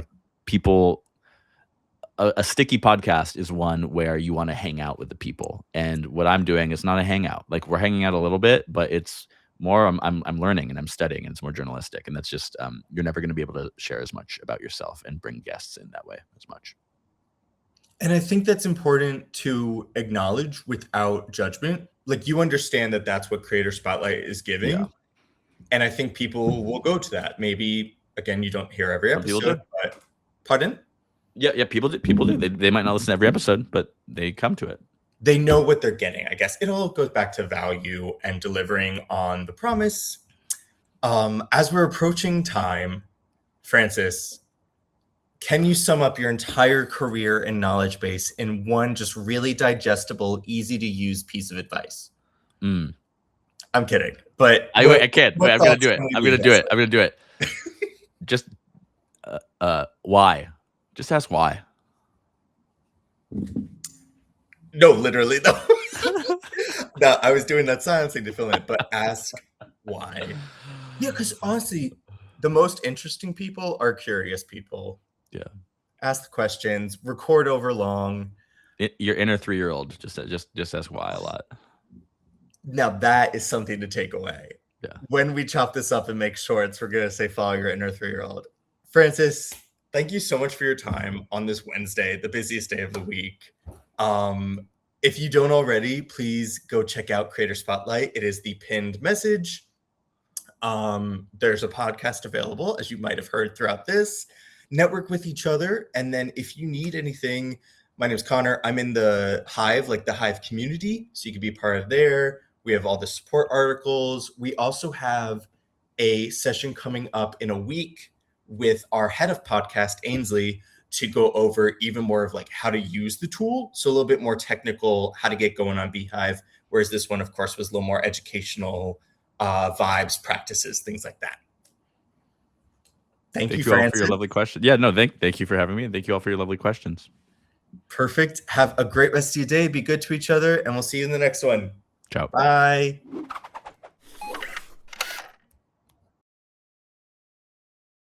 a sticky podcast is one where you want to hang out with the people, and what I'm doing is not a hangout. Like we're hanging out a little bit, but it's more I'm learning and I'm studying, and it's more journalistic, and that's just you're never going to be able to share as much about yourself and bring guests in that way as much. And I think that's important to acknowledge without judgment. Like you understand that that's what Creator Spotlight is Yeah, giving. And I think people will go to that. Maybe, again, you don't hear every some people episode, do. but pardon? Yeah, yeah, people do. They might not listen to every episode, but they come to it. They know what they're getting. I guess it all goes back to value and delivering on the promise. As we're approaching time, Francis, Can you sum up your entire career and knowledge base in one just really digestible, easy to use piece of advice? Mm. I'm kidding, but I can't. Wait, what I'm gonna thoughts do it. can we I'm leave gonna do this it. I'm gonna do it. Just why? Just ask why. with? No, literally, no. No, I was doing that silence thing to fill in it, but ask why. Yeah, because honestly, the most interesting people are curious people. Yeah. Ask the questions, record over long. Your inner 3-year-old just ask why a lot. Now that is something to take away. Yeah. When we chop this up and make shorts, we're gonna say follow your inner 3-year-old. Francis, thank you so much for your time on this Wednesday, the busiest day of the week. If you don't already, please go check out Creator Spotlight. It is the pinned message. There's a podcast available, as you might have heard throughout this. Network with each other. And then if you need anything, my name is Connor. I'm in the Hive, like the Hive community. So you can be part of there. We have all the support articles. We also have a session coming up in a week with our head of podcast, Ainsley, to go over even more of like how to use the tool. So a little bit more technical, how to get going on beehiiv. Whereas this one, of course, was a little more educational vibes, practices, things like that. Thank you, all Francis. for your lovely question. Yeah, no, thank you for having me, and thank you all for your lovely questions. Perfect. Have a great rest of your day. Be good to each other, and we'll see you in the next one. Ciao. Bye.